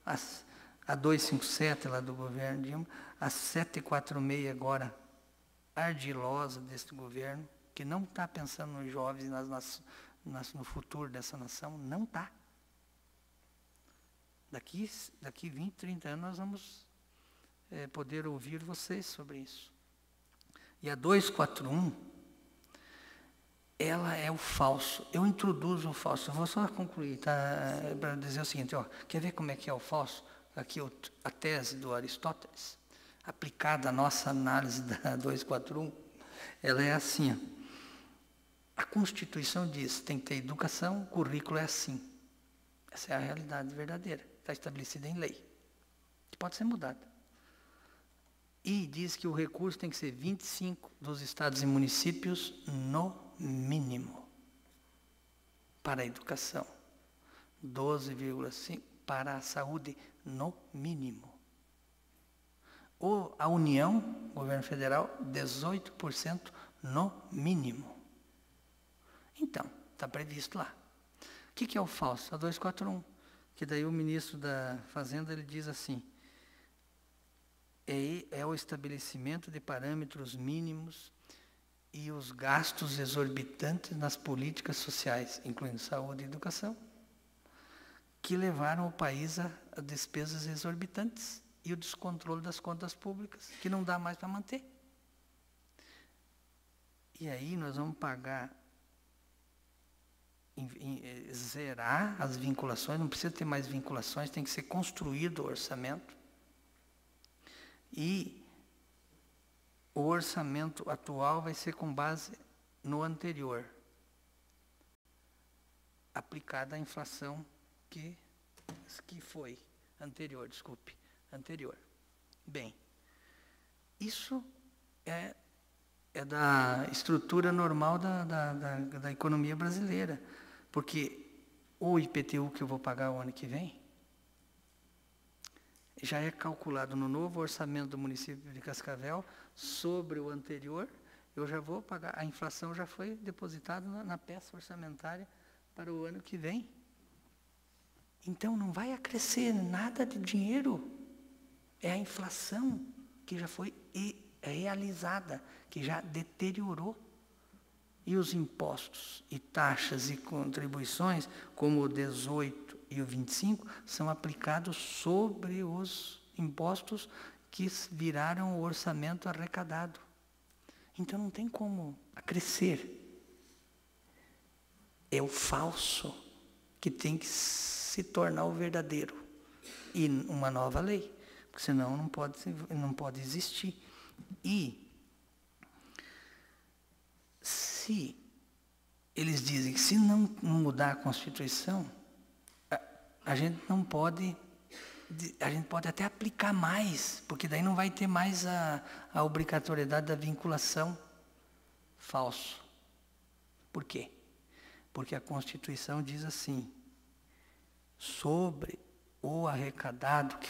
Speaker 6: A 257 lá do governo Dilma, a 746 agora, ardilosa deste governo, que não está pensando nos jovens, no futuro dessa nação, não está. Daqui 20, 30 anos nós vamos poder ouvir vocês sobre isso. E a 241, ela é o falso. Eu introduzo o falso. Eu vou só concluir, tá? Para dizer o seguinte, quer ver como é que é o falso? Aqui a tese do Aristóteles, aplicada à nossa análise da 241, ela é assim. A Constituição diz, tem que ter educação, o currículo é assim. Essa é a realidade verdadeira, está estabelecida em lei, que pode ser mudada. E diz que o recurso tem que ser 25 dos estados e municípios no mínimo para a educação, 12,5 para a saúde no mínimo. Ou a União, governo federal, 18% no mínimo. Então, está previsto lá. O que é o falso? A 241. Que daí o ministro da Fazenda ele diz assim: é o estabelecimento de parâmetros mínimos e os gastos exorbitantes nas políticas sociais, incluindo saúde e educação, que levaram o país a despesas exorbitantes e o descontrole das contas públicas, que não dá mais para manter. E aí nós vamos pagar zerar as vinculações, não precisa ter mais vinculações, tem que ser construído o orçamento. E o orçamento atual vai ser com base no anterior, aplicada a inflação que foi anterior, desculpe, anterior. Bem, isso é da estrutura normal da economia brasileira, porque o IPTU que eu vou pagar o ano que vem já é calculado no novo orçamento do município de Cascavel sobre o anterior. Eu já vou pagar, a inflação já foi depositada na peça orçamentária para o ano que vem. Então não vai acrescer nada de dinheiro, é a inflação que já foi realizada, que já deteriorou. E os impostos e taxas e contribuições, como o 18 e o 25, são aplicados sobre os impostos que viraram o orçamento arrecadado. Então não tem como acrescer. É o falso que tem que se tornar o verdadeiro. E uma nova lei, porque senão não pode existir. E se eles dizem que se não mudar a Constituição, a gente não pode, a gente pode até aplicar mais, porque daí não vai ter mais a obrigatoriedade da vinculação. Falso. Por quê? Porque a Constituição diz assim, sobre o arrecadado que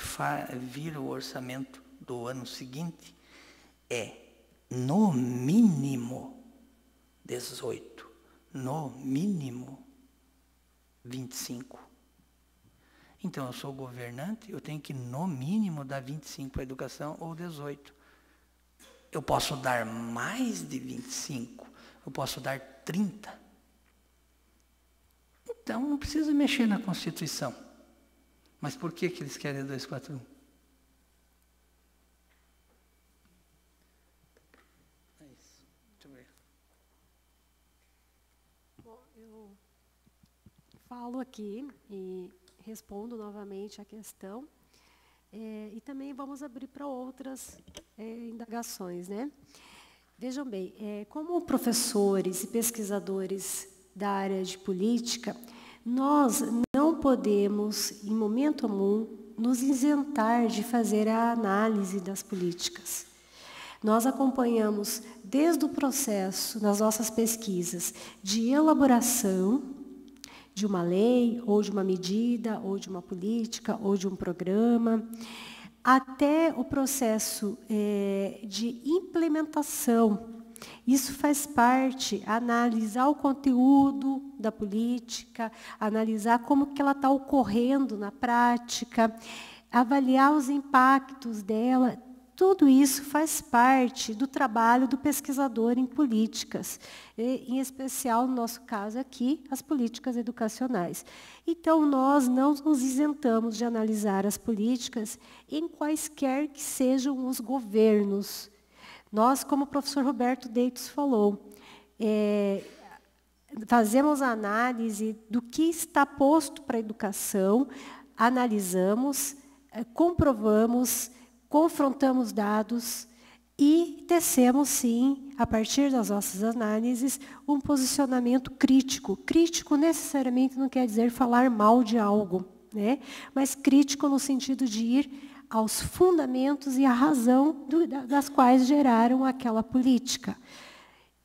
Speaker 6: vira o orçamento do ano seguinte, é no mínimo 18, no mínimo 25. Então, eu sou governante, eu tenho que, no mínimo, dar 25 para a educação ou 18. Eu posso dar mais de 25, eu posso dar 30. Então, não precisa mexer na Constituição. Mas por que eles querem 241? É isso. Deixa eu ver.
Speaker 3: Bom, eu falo aqui e respondo novamente a questão. E também vamos abrir para outras indagações, né? Vejam bem, como professores e pesquisadores da área de política, nós não podemos, em momento algum, nos isentar de fazer a análise das políticas. Nós acompanhamos desde o processo, nas nossas pesquisas, de elaboração de uma lei, ou de uma medida, ou de uma política, ou de um programa, até o processo de implementação. Isso faz parte, analisar o conteúdo da política, analisar como que ela está ocorrendo na prática, avaliar os impactos dela. Tudo isso faz parte do trabalho do pesquisador em políticas, em especial, no nosso caso aqui, as políticas educacionais. Então, nós não nos isentamos de analisar as políticas em quaisquer que sejam os governos. Nós, como o professor Roberto Deitos falou, fazemos a análise do que está posto para a educação, analisamos, comprovamos, confrontamos dados e tecemos, sim, a partir das nossas análises, um posicionamento crítico. Crítico necessariamente não quer dizer falar mal de algo, né? Mas crítico no sentido de ir aos fundamentos e à razão das quais geraram aquela política.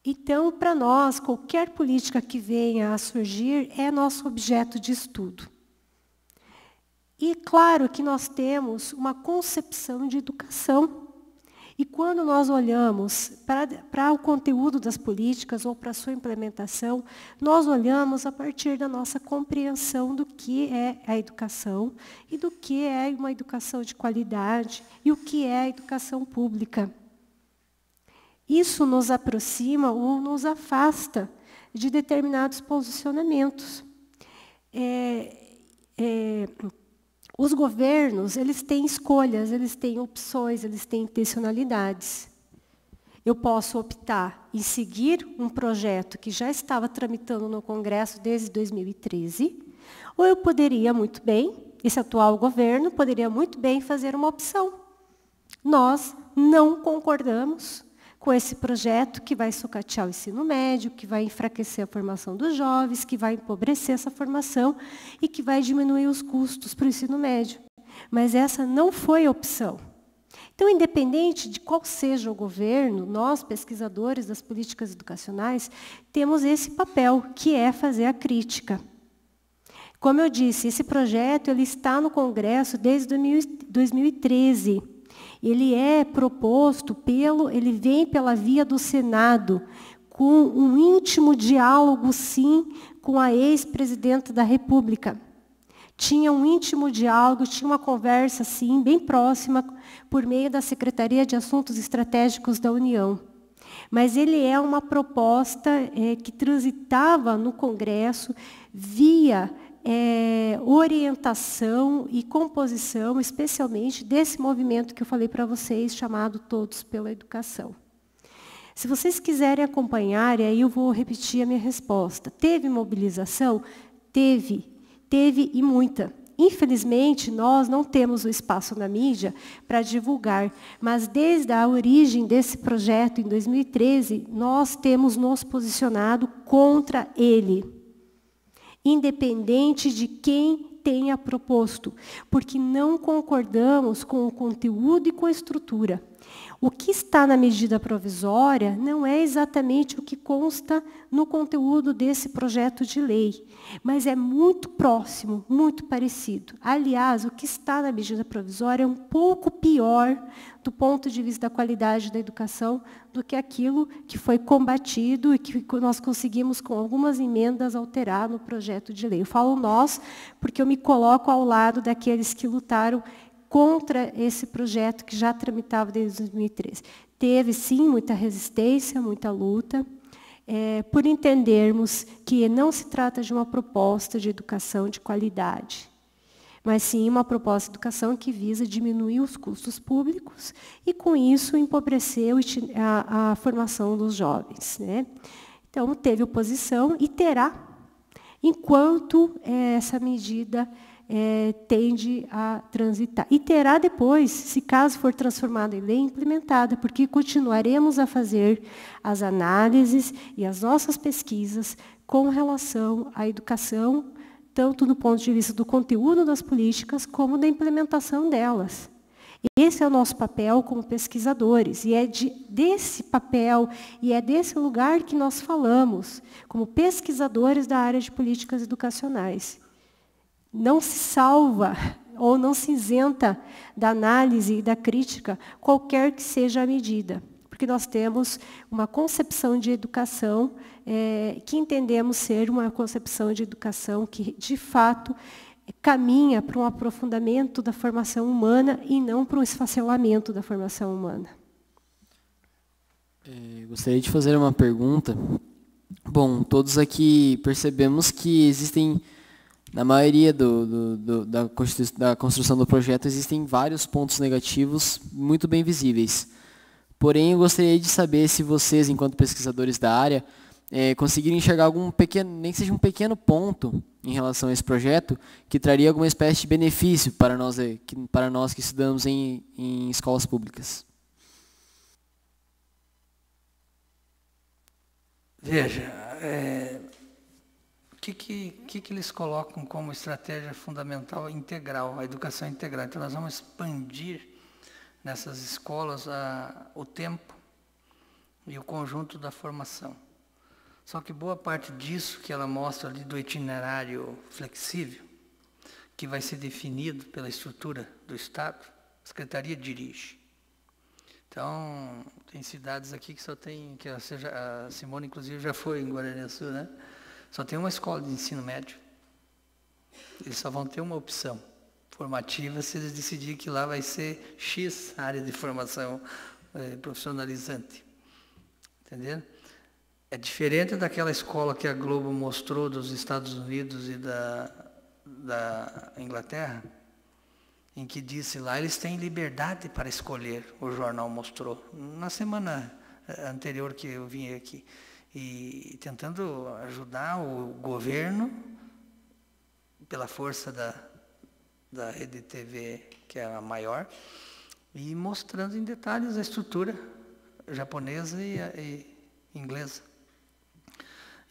Speaker 3: Então, para nós, qualquer política que venha a surgir é nosso objeto de estudo. E claro que nós temos uma concepção de educação. E quando nós olhamos para o conteúdo das políticas ou para a sua implementação, nós olhamos a partir da nossa compreensão do que é a educação e do que é uma educação de qualidade e o que é a educação pública. Isso nos aproxima ou nos afasta de determinados posicionamentos. Os governos, eles têm escolhas, eles têm opções, eles têm intencionalidades. Eu posso optar em seguir um projeto que já estava tramitando no Congresso desde 2013, ou eu poderia muito bem, esse atual governo poderia muito bem fazer uma opção. Nós não concordamos com esse projeto que vai sucatear o ensino médio, que vai enfraquecer a formação dos jovens, que vai empobrecer essa formação e que vai diminuir os custos para o ensino médio. Mas essa não foi a opção. Então, independente de qual seja o governo, nós, pesquisadores das políticas educacionais, temos esse papel, que é fazer a crítica. Como eu disse, esse projeto ele está no Congresso desde 2013. Ele é proposto ele vem pela via do Senado, com um íntimo diálogo, sim, com a ex-presidenta da República. Tinha um íntimo diálogo, tinha uma conversa, sim, bem próxima, por meio da Secretaria de Assuntos Estratégicos da União. Mas ele é uma proposta que transitava no Congresso via orientação e composição, especialmente desse movimento que eu falei para vocês, chamado Todos pela Educação. Se vocês quiserem acompanhar, e aí eu vou repetir a minha resposta. Teve mobilização? Teve e muita. Infelizmente, nós não temos o espaço na mídia para divulgar, mas desde a origem desse projeto, em 2013, nós temos nos posicionado contra ele, independente de quem tenha proposto, porque não concordamos com o conteúdo e com a estrutura. O que está na medida provisória não é exatamente o que consta no conteúdo desse projeto de lei, mas é muito próximo, muito parecido. Aliás, o que está na medida provisória é um pouco pior do ponto de vista da qualidade da educação do que aquilo que foi combatido e que nós conseguimos, com algumas emendas, alterar no projeto de lei. Eu falo nós, porque eu me coloco ao lado daqueles que lutaram contra esse projeto que já tramitava desde 2013. Teve, sim, muita resistência, muita luta, por entendermos que não se trata de uma proposta de educação de qualidade, mas sim uma proposta de educação que visa diminuir os custos públicos e, com isso, empobrecer a formação dos jovens, né? Então, teve oposição e terá, enquanto essa medida tende a transitar. E terá depois, se caso for transformada em lei, implementada, porque continuaremos a fazer as análises e as nossas pesquisas com relação à educação, tanto do ponto de vista do conteúdo das políticas, como da implementação delas. Esse é o nosso papel como pesquisadores, e é desse papel e é desse lugar que nós falamos, como pesquisadores da área de políticas educacionais. Não se salva ou não se isenta da análise e da crítica qualquer que seja a medida, porque nós temos uma concepção de educação que entendemos ser uma concepção de educação que, de fato, caminha para um aprofundamento da formação humana e não para um esfacelamento da formação humana.
Speaker 2: Gostaria de fazer uma pergunta. Bom, todos aqui percebemos que existem, na maioria da construção do projeto, existem vários pontos negativos muito bem visíveis. Porém, eu gostaria de saber se vocês, enquanto pesquisadores da área, conseguirem enxergar algum pequeno, nem que seja um pequeno ponto em relação a esse projeto, que traria alguma espécie de benefício para nós que estudamos em escolas públicas.
Speaker 6: Veja, o que eles colocam como estratégia fundamental integral, a educação integral? Então, nós vamos expandir nessas escolas o tempo e o conjunto da formação. Só que boa parte disso que ela mostra ali do itinerário flexível, que vai ser definido pela estrutura do Estado, a Secretaria dirige. Então, tem cidades aqui que só tem, a Simone inclusive já foi em Guaraniaçu, né? Só tem uma escola de ensino médio. Eles só vão ter uma opção formativa se eles decidirem que lá vai ser X área de formação profissionalizante. Entendeu? É diferente daquela escola que a Globo mostrou dos Estados Unidos e da Inglaterra, em que disse lá, eles têm liberdade para escolher, o jornal mostrou. Na semana anterior que eu vim aqui. E tentando ajudar o governo, pela força da Rede TV, que é a maior, e mostrando em detalhes a estrutura japonesa e inglesa.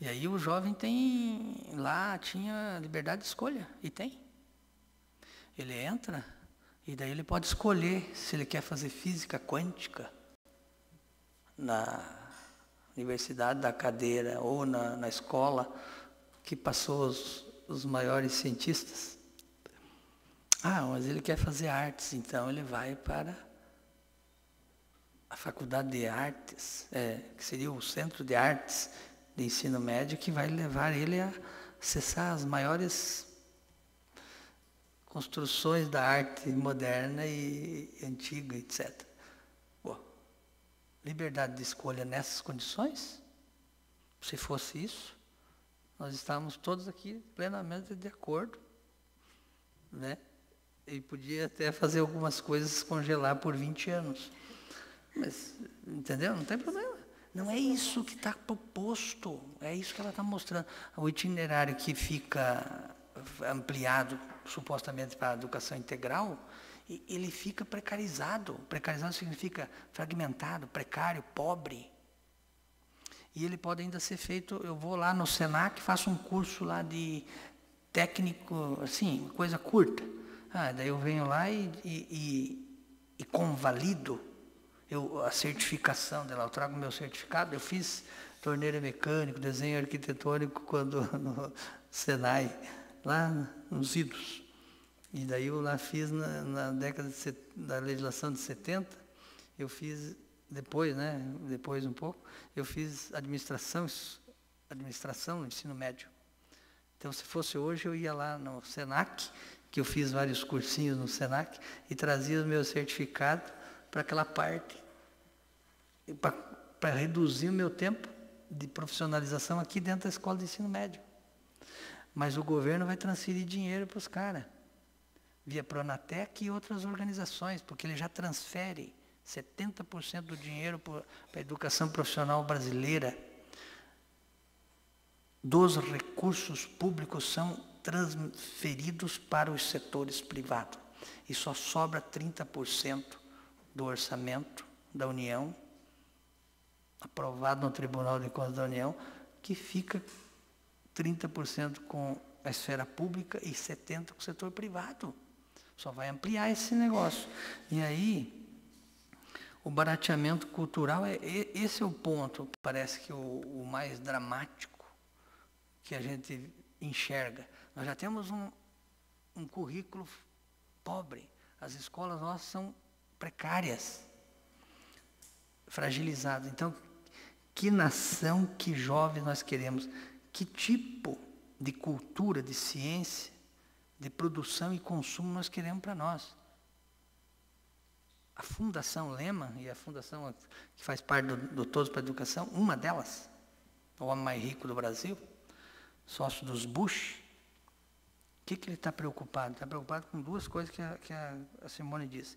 Speaker 6: E aí o jovem tinha liberdade de escolha, e tem. Ele entra, e daí ele pode escolher se ele quer fazer física quântica na universidade da cadeira ou na escola que passou os maiores cientistas. Mas ele quer fazer artes, então ele vai para a Faculdade de Artes, que seria o Centro de Artes de Ensino Médio, que vai levar ele a acessar as maiores construções da arte moderna e antiga, etc. Liberdade de escolha nessas condições, se fosse isso, nós estávamos todos aqui plenamente de acordo, né? E podia até fazer algumas coisas congelar por 20 anos. Mas, entendeu? Não tem problema. Não é isso que está proposto, é isso que ela está mostrando. O itinerário que fica ampliado, supostamente para a educação integral, ele fica precarizado. Precarizado significa fragmentado, precário, pobre. E ele pode ainda ser feito, eu vou lá no Senac, faço um curso lá de técnico, assim, coisa curta. Daí eu venho lá e convalido a certificação dela. Eu trago meu certificado, eu fiz torneira mecânico, desenho arquitetônico no Senai, lá nos idos. E daí eu lá fiz na década da legislação de 70, eu fiz depois, depois um pouco, eu fiz administração no ensino médio. Então, se fosse hoje, eu ia lá no Senac, que eu fiz vários cursinhos no Senac, e trazia o meu certificado para aquela parte, para reduzir o meu tempo de profissionalização aqui dentro da escola de ensino médio. Mas o governo vai transferir dinheiro para os caras, via Pronatec e outras organizações, porque ele já transfere 70% do dinheiro para a educação profissional brasileira. Dos recursos públicos são transferidos para os setores privados. E só sobra 30% do orçamento da União, aprovado no Tribunal de Contas da União, que fica 30% com a esfera pública e 70% com o setor privado. Só vai ampliar esse negócio. E aí, o barateamento cultural, esse é o ponto, parece que o mais dramático que a gente enxerga. Nós já temos um currículo pobre. As escolas nossas são precárias, fragilizadas. Então, que nação, que jovens nós queremos? Que tipo de cultura, de ciência, de produção e consumo nós queremos para nós? A Fundação Lehman, e a fundação que faz parte do Todos para a Educação, uma delas, o homem mais rico do Brasil, sócio dos Bush, o que ele está preocupado? Está preocupado com duas coisas que a Simone disse.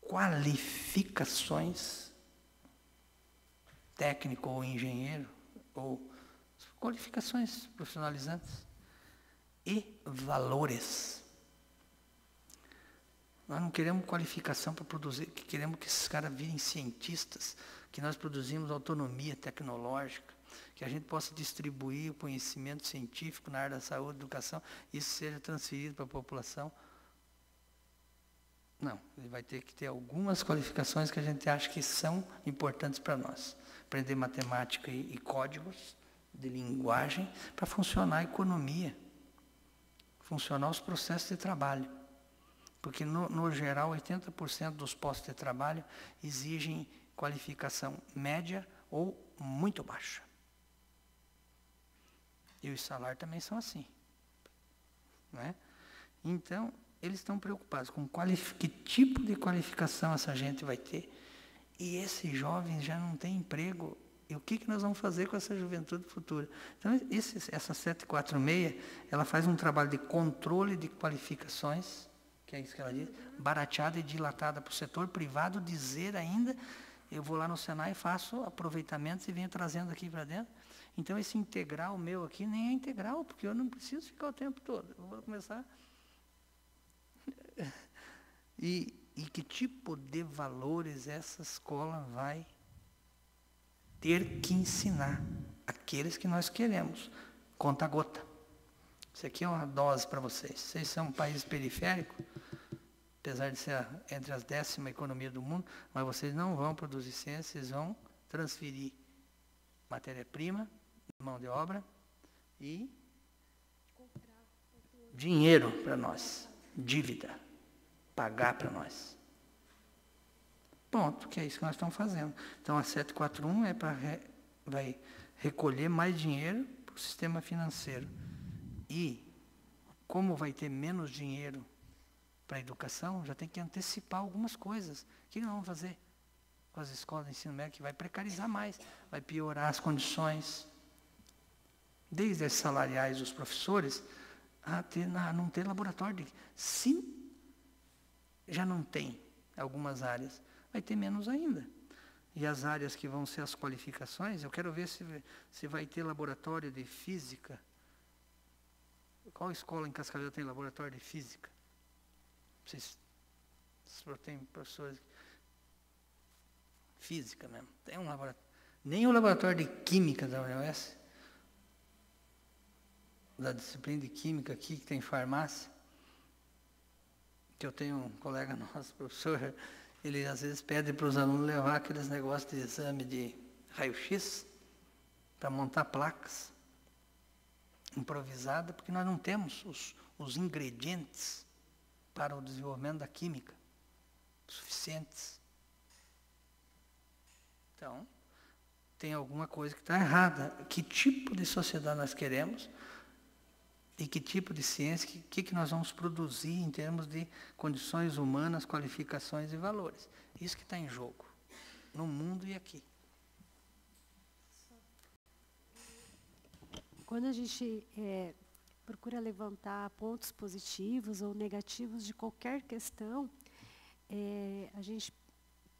Speaker 6: Qualificações, técnico ou engenheiro, ou qualificações profissionalizantes, e valores. Nós não queremos qualificação para produzir, queremos que esses caras virem cientistas, que nós produzimos autonomia tecnológica, que a gente possa distribuir o conhecimento científico na área da saúde, educação, e isso seja transferido para a população. Não, ele vai ter que ter algumas qualificações que a gente acha que são importantes para nós. Aprender matemática e códigos de linguagem para funcionar a economia, funcionar os processos de trabalho. Porque, no geral, 80% dos postos de trabalho exigem qualificação média ou muito baixa. E os salários também são assim. Não é? Então, eles estão preocupados com que tipo de qualificação essa gente vai ter. E esses jovens já não têm emprego. E o que nós vamos fazer com essa juventude futura? Então, essa 746, ela faz um trabalho de controle de qualificações, que é isso que ela diz, barateada e dilatada para o setor privado dizer ainda eu vou lá no Senai, faço aproveitamentos e venho trazendo aqui para dentro. Então, esse integral meu aqui nem é integral, porque eu não preciso ficar o tempo todo. Eu vou começar... E que tipo de valores essa escola vai ter que ensinar aqueles que nós queremos, conta gota. Isso aqui é uma dose para vocês. Vocês são um país periférico, apesar de ser entre as 10ª economia do mundo, mas vocês não vão produzir ciência, vocês vão transferir matéria-prima, mão de obra e dinheiro para nós, dívida, pagar para nós. Ponto, que é isso que nós estamos fazendo. Então, a 741 é para vai recolher mais dinheiro para o sistema financeiro. E, como vai ter menos dinheiro para a educação, já tem que antecipar algumas coisas. O que nós vamos fazer com as escolas de ensino médio? Que vai precarizar mais, vai piorar as condições, desde as salariais dos professores, a não ter laboratório. Se já não tem algumas áreas, vai ter menos ainda. E as áreas que vão ser as qualificações, eu quero ver se vai ter laboratório de física. Qual escola em Cascavel tem laboratório de física? Vocês têm professores de física mesmo. Tem um laboratório. Nem o laboratório de química da UniOS, da disciplina de química aqui, que tem farmácia, que eu tenho um colega nosso, professor, ele às vezes pede para os alunos levar aqueles negócios de exame de raio-x para montar placas improvisadas, porque nós não temos os ingredientes para o desenvolvimento da química suficientes. Então, tem alguma coisa que está errada. Que tipo de sociedade nós queremos e que tipo de ciência, que nós vamos produzir em termos de condições humanas, qualificações e valores. Isso que está em jogo, no mundo e aqui.
Speaker 3: Quando a gente procura levantar pontos positivos ou negativos de qualquer questão, a gente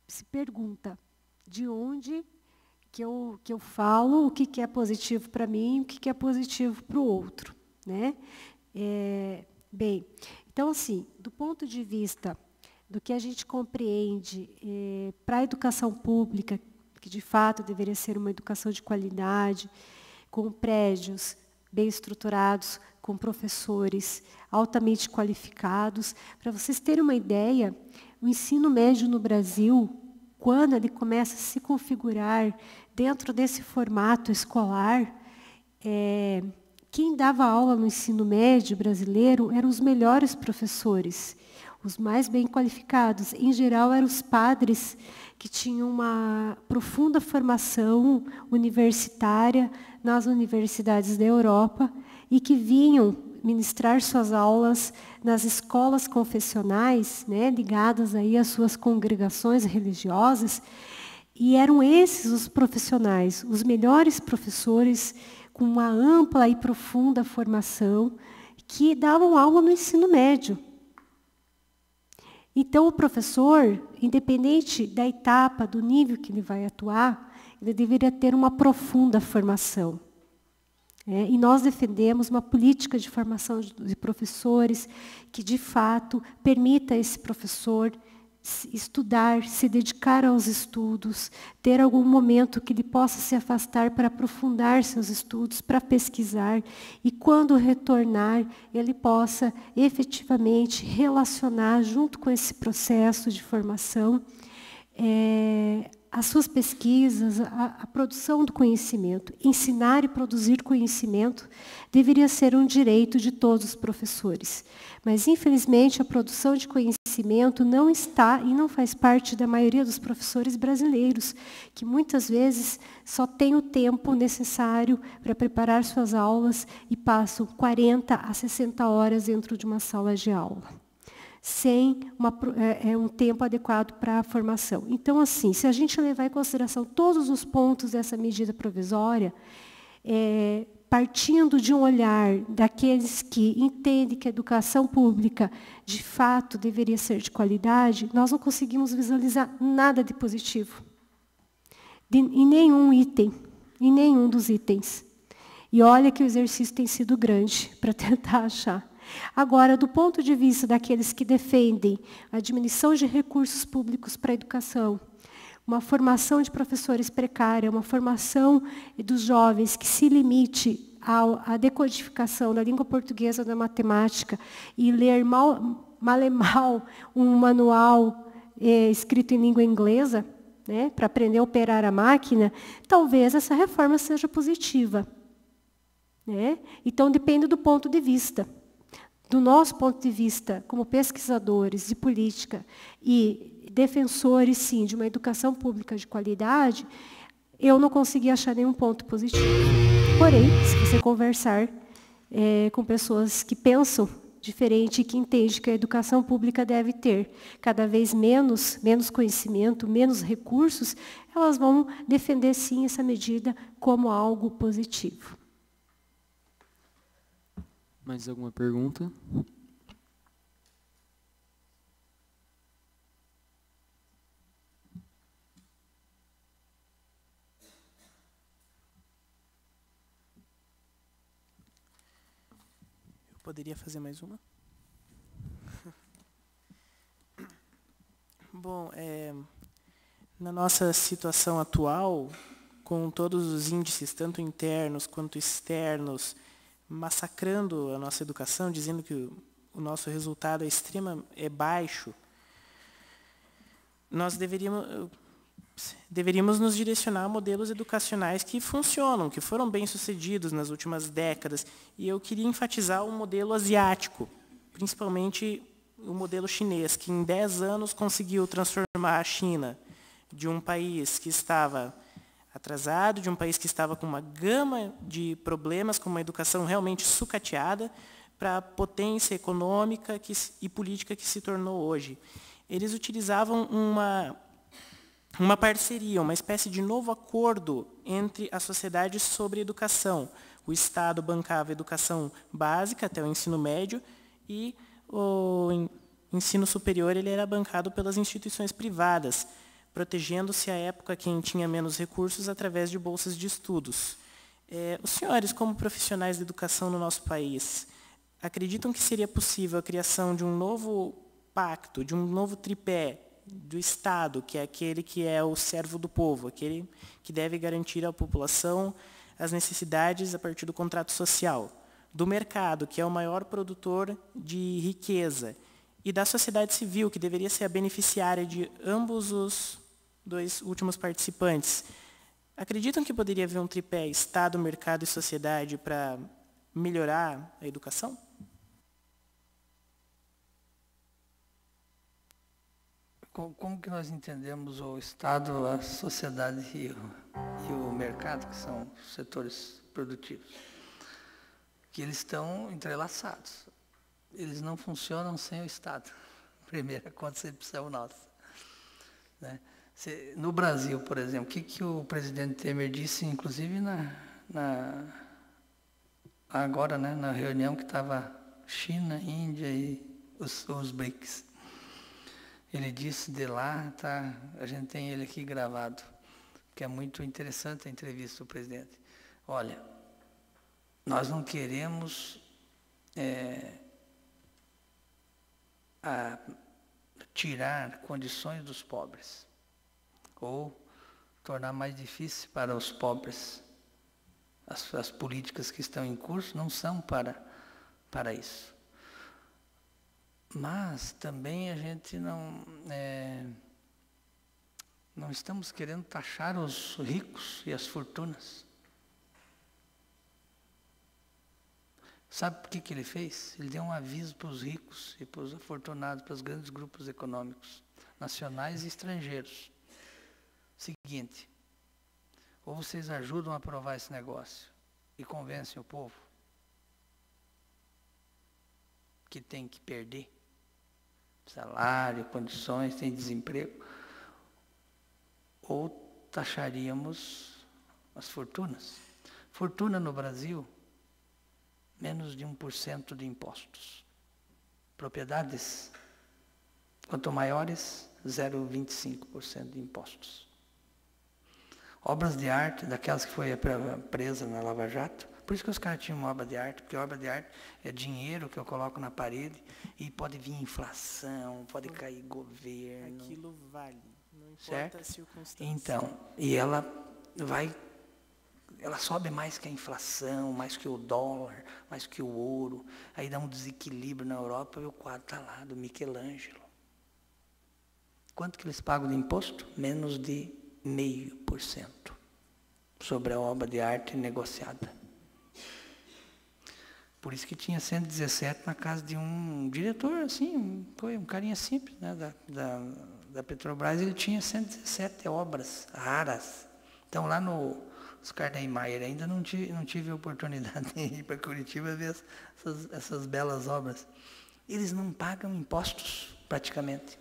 Speaker 3: se pergunta de onde que eu falo, o que é positivo para mim e o que é positivo para o outro. Né? Bem, então, assim, do ponto de vista do que a gente compreende para a educação pública, que de fato deveria ser uma educação de qualidade, com prédios bem estruturados, com professores altamente qualificados. Para vocês terem uma ideia, o ensino médio no Brasil, quando ele começa a se configurar dentro desse formato escolar, quem dava aula no ensino médio brasileiro eram os melhores professores, os mais bem qualificados. Em geral, eram os padres que tinham uma profunda formação universitária nas universidades da Europa e que vinham ministrar suas aulas nas escolas confessionais, né, ligadas aí às suas congregações religiosas. E eram esses os profissionais, os melhores professores, com uma ampla e profunda formação, que davam aula no ensino médio. Então, o professor, independente da etapa, do nível que ele vai atuar, ele deveria ter uma profunda formação. E nós defendemos uma política de formação de professores que, de fato, permita a esse professor estudar, se dedicar aos estudos, ter algum momento que ele possa se afastar para aprofundar seus estudos, para pesquisar, e quando retornar, ele possa efetivamente relacionar, junto com esse processo de formação, as suas pesquisas, a produção do conhecimento. Ensinar e produzir conhecimento deveria ser um direito de todos os professores. Mas, infelizmente, a produção de conhecimento não está e não faz parte da maioria dos professores brasileiros, que muitas vezes só têm o tempo necessário para preparar suas aulas e passam 40 a 60 horas dentro de uma sala de aula, sem um tempo adequado para a formação. Então, assim, se a gente levar em consideração todos os pontos dessa medida provisória, partindo de um olhar daqueles que entendem que a educação pública, de fato, deveria ser de qualidade, nós não conseguimos visualizar nada de positivo. em nenhum item, em nenhum dos itens. E olha que o exercício tem sido grande para tentar achar. Agora, do ponto de vista daqueles que defendem a diminuição de recursos públicos para a educação, uma formação de professores precária, uma formação dos jovens que se limite à decodificação da língua portuguesa, da matemática, e ler mal e mal um manual escrito em língua inglesa, né, para aprender a operar a máquina, talvez essa reforma seja positiva. Né? Então, depende do ponto de vista. Do nosso ponto de vista, como pesquisadores de política e defensores, sim, de uma educação pública de qualidade, eu não consegui achar nenhum ponto positivo. Porém, se você conversar com pessoas que pensam diferente e que entendem que a educação pública deve ter cada vez menos conhecimento, menos recursos, elas vão defender, sim, essa medida como algo positivo.
Speaker 2: Mais alguma pergunta?
Speaker 1: Eu poderia fazer mais uma? Bom, na nossa situação atual, com todos os índices, tanto internos quanto externos, massacrando a nossa educação, dizendo que o nosso resultado é baixo, nós deveríamos nos direcionar a modelos educacionais que funcionam, que foram bem-sucedidos nas últimas décadas. E eu queria enfatizar o modelo asiático, principalmente o modelo chinês, que em 10 anos conseguiu transformar a China de um país que estava atrasado, de um país que estava com uma gama de problemas, com uma educação realmente sucateada, para a potência econômica e política que se tornou hoje. Eles utilizavam uma parceria, uma espécie de novo acordo entre a sociedade sobre educação. O Estado bancava a educação básica até o ensino médio e o ensino superior ele era bancado pelas instituições privadas, protegendo-se à época quem tinha menos recursos através de bolsas de estudos. Os senhores, como profissionais da educação no nosso país, acreditam que seria possível a criação de um novo pacto, de um novo tripé do Estado, que é aquele que é o servo do povo, aquele que deve garantir à população as necessidades a partir do contrato social, do mercado, que é o maior produtor de riqueza, e da sociedade civil, que deveria ser a beneficiária de ambos os dois últimos participantes. Acreditam que poderia haver um tripé Estado, mercado e sociedade para melhorar a educação?
Speaker 6: Como que nós entendemos o Estado, a sociedade e o mercado, que são os setores produtivos? Que eles estão entrelaçados. Eles não funcionam sem o Estado. Primeira concepção nossa. Né? No Brasil, por exemplo, o que o presidente Temer disse, inclusive agora, né, na reunião que estava China, Índia e os BRICS. Ele disse de lá, a gente tem ele aqui gravado, que é muito interessante a entrevista do presidente. Olha, nós não queremos tirar condições dos pobres, ou tornar mais difícil para os pobres. As políticas que estão em curso não são para isso. Mas também a gente não estamos querendo taxar os ricos e as fortunas. Sabe por que ele fez? Ele deu um aviso para os ricos e para os afortunados, para os grandes grupos econômicos, nacionais e estrangeiros. Seguinte, ou vocês ajudam a aprovar esse negócio e convencem o povo que tem que perder salário, condições, tem desemprego, ou taxaríamos as fortunas. Fortuna no Brasil, menos de 1% de impostos. Propriedades, quanto maiores, 0,25% de impostos. Obras de arte, daquelas que foi presa na Lava Jato. Por isso que os caras tinham uma obra de arte, porque obra de arte é dinheiro que eu coloco na parede e pode vir inflação, pode cair governo.
Speaker 1: Aquilo vale, não importa
Speaker 6: certo?
Speaker 1: a circunstância.
Speaker 6: Então, e ela sobe mais que a inflação, mais que o dólar, mais que o ouro. Aí dá um desequilíbrio na Europa e o quadro está lá, do Michelangelo. Quanto que eles pagam de imposto? Menos de 0,5% sobre a obra de arte negociada. Por isso que tinha 117 na casa de um diretor, assim, foi um carinha simples, né, da Petrobras, ele tinha 117 obras raras. Então lá no Oscar Niemeyer ainda não tive a oportunidade de ir para Curitiba ver essas belas obras. Eles não pagam impostos, praticamente.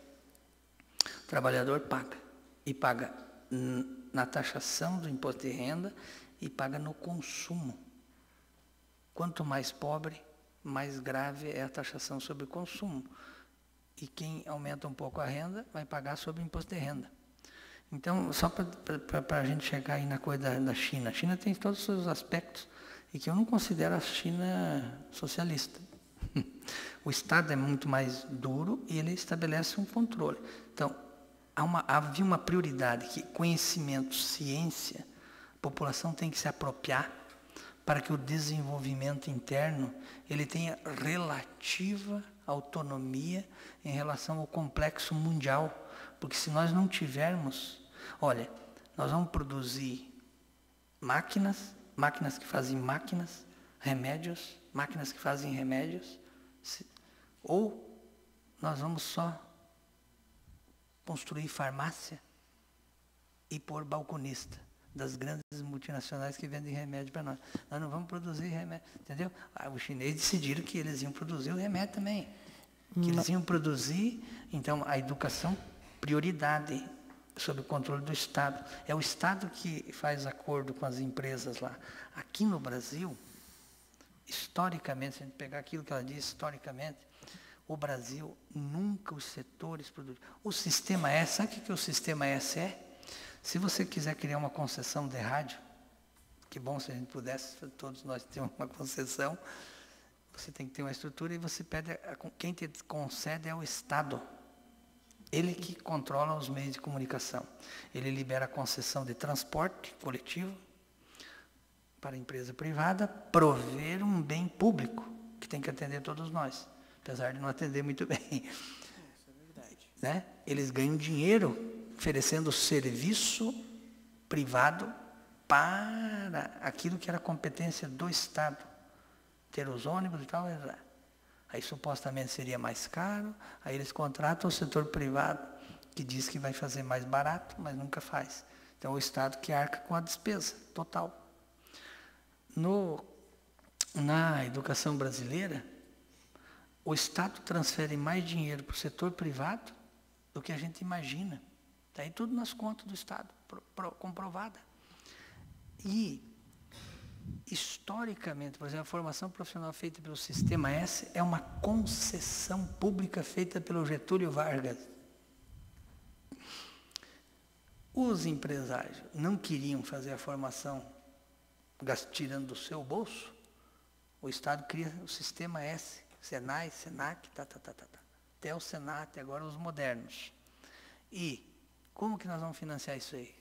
Speaker 6: O trabalhador paga. E paga na taxação do imposto de renda e paga no consumo. Quanto mais pobre, mais grave é a taxação sobre o consumo. E quem aumenta um pouco a renda vai pagar sobre o imposto de renda. Então, só para a gente chegar aí na coisa da China. A China tem todos os seus aspectos e que eu não considero a China socialista. O Estado é muito mais duro e ele estabelece um controle. Então, havia uma prioridade que conhecimento, ciência, a população tem que se apropriar para que o desenvolvimento interno ele tenha relativa autonomia em relação ao complexo mundial. Porque se nós não tivermos, olha, nós vamos produzir máquinas que fazem máquinas, remédios, máquinas que fazem remédios, ou nós vamos só construir farmácia e pôr balconista das grandes multinacionais que vendem remédio para nós. Nós não vamos produzir remédio, entendeu? Os chineses decidiram que eles iam produzir o remédio também. Que eles iam produzir, então, a educação, prioridade, sob o controle do Estado. É o Estado que faz acordo com as empresas lá. Aqui no Brasil, historicamente, se a gente pegar aquilo que ela diz, historicamente, o Brasil, nunca os setores produtivos. O Sistema S, sabe o que o Sistema S é? Se você quiser criar uma concessão de rádio, que bom se a gente pudesse, todos nós temos uma concessão, você tem que ter uma estrutura e você pede, quem te concede é o Estado. Ele que controla os meios de comunicação. Ele libera a concessão de transporte coletivo para a empresa privada, prover um bem público, que tem que atender todos nós, apesar de não atender muito bem.
Speaker 1: Isso é verdade.
Speaker 6: Né? Eles ganham dinheiro oferecendo serviço privado para aquilo que era competência do Estado. Ter os ônibus e tal, aí supostamente seria mais caro, aí eles contratam o setor privado, que diz que vai fazer mais barato, mas nunca faz. Então, o Estado que arca com a despesa total. Na educação brasileira, o Estado transfere mais dinheiro para o setor privado do que a gente imagina. Está aí tudo nas contas do Estado, comprovada. E, historicamente, por exemplo, a formação profissional feita pelo Sistema S é uma concessão pública feita pelo Getúlio Vargas. Os empresários não queriam fazer a formação tirando do seu bolso, o Estado cria o Sistema S, Senai, Senac, até o Senat, agora os modernos. E como que nós vamos financiar isso aí?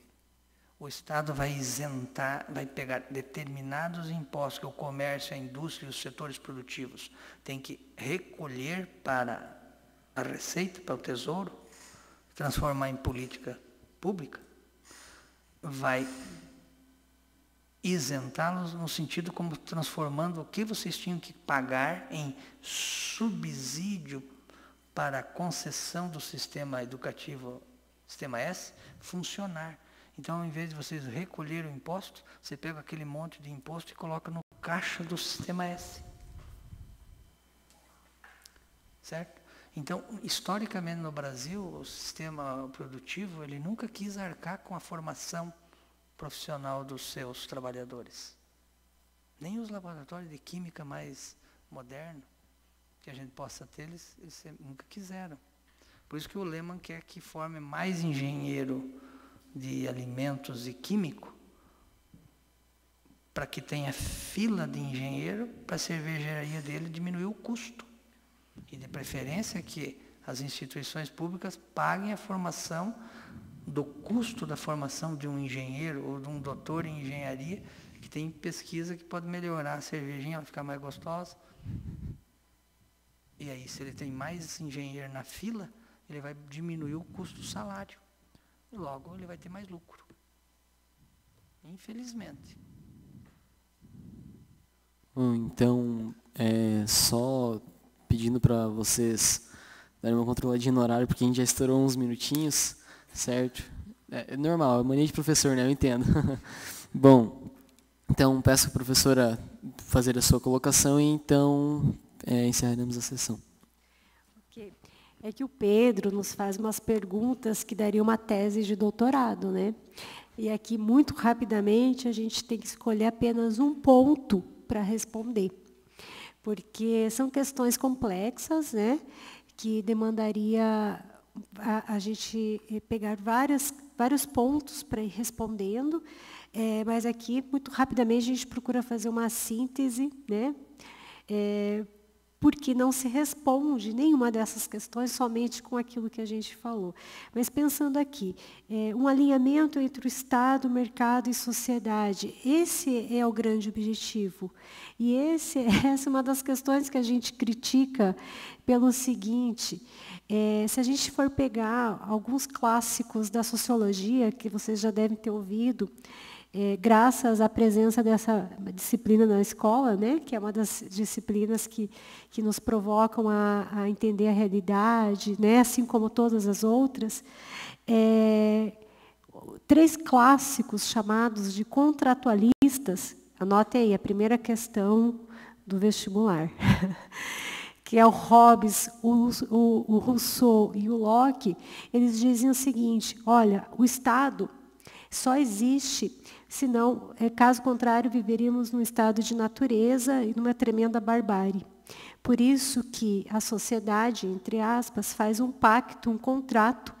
Speaker 6: O Estado vai isentar, vai pegar determinados impostos que o comércio, a indústria e os setores produtivos têm que recolher para a Receita, para o Tesouro, transformar em política pública, vai isentá-los no sentido como transformando o que vocês tinham que pagar em subsídio para a concessão do sistema educativo, Sistema S, funcionar. Então, ao invés de vocês recolherem o imposto, você pega aquele monte de imposto e coloca no caixa do Sistema S. Certo? Então, historicamente no Brasil, o sistema produtivo, ele nunca quis arcar com a formação profissional dos seus trabalhadores. Nem os laboratórios de química mais modernos que a gente possa ter, eles nunca quiseram. Por isso que o Lehman quer que forme mais engenheiro de alimentos e químico, para que tenha fila de engenheiro para a cervejaria dele diminuir o custo. E de preferência que as instituições públicas paguem a formação do custo da formação de um engenheiro ou de um doutor em engenharia que tem pesquisa que pode melhorar a cervejinha, ela ficar mais gostosa. E aí, se ele tem mais engenheiro na fila, ele vai diminuir o custo do salário. E logo ele vai ter mais lucro. Infelizmente.
Speaker 2: Então, só pedindo para vocês darem uma controladinha no horário, porque a gente já estourou uns minutinhos, certo? É normal, é mania de professor, né? Eu entendo. Bom, então peço a professora fazer a sua colocação e então encerraremos a sessão.
Speaker 3: Ok. É que o Pedro nos faz umas perguntas que daria uma tese de doutorado, né? E aqui, muito rapidamente, a gente tem que escolher apenas um ponto para responder, porque são questões complexas, né? Que demandaria a gente pegar vários pontos para ir respondendo, mas aqui, muito rapidamente, a gente procura fazer uma síntese, né? Porque não se responde nenhuma dessas questões somente com aquilo que a gente falou. Mas pensando aqui, um alinhamento entre o Estado, mercado e sociedade, esse é o grande objetivo. E essa é uma das questões que a gente critica pelo seguinte, se a gente for pegar alguns clássicos da sociologia, que vocês já devem ter ouvido, graças à presença dessa disciplina na escola, né, que é uma das disciplinas que nos provocam a entender a realidade, né, assim como todas as outras, 3 clássicos chamados de contratualistas, anotem aí, a primeira questão do vestibular, que é o Hobbes, o Rousseau e o Locke, eles dizem o seguinte, olha, o Estado só existe, senão, caso contrário, viveríamos num estado de natureza e numa tremenda barbárie. Por isso que a sociedade, entre aspas, faz um pacto, um contrato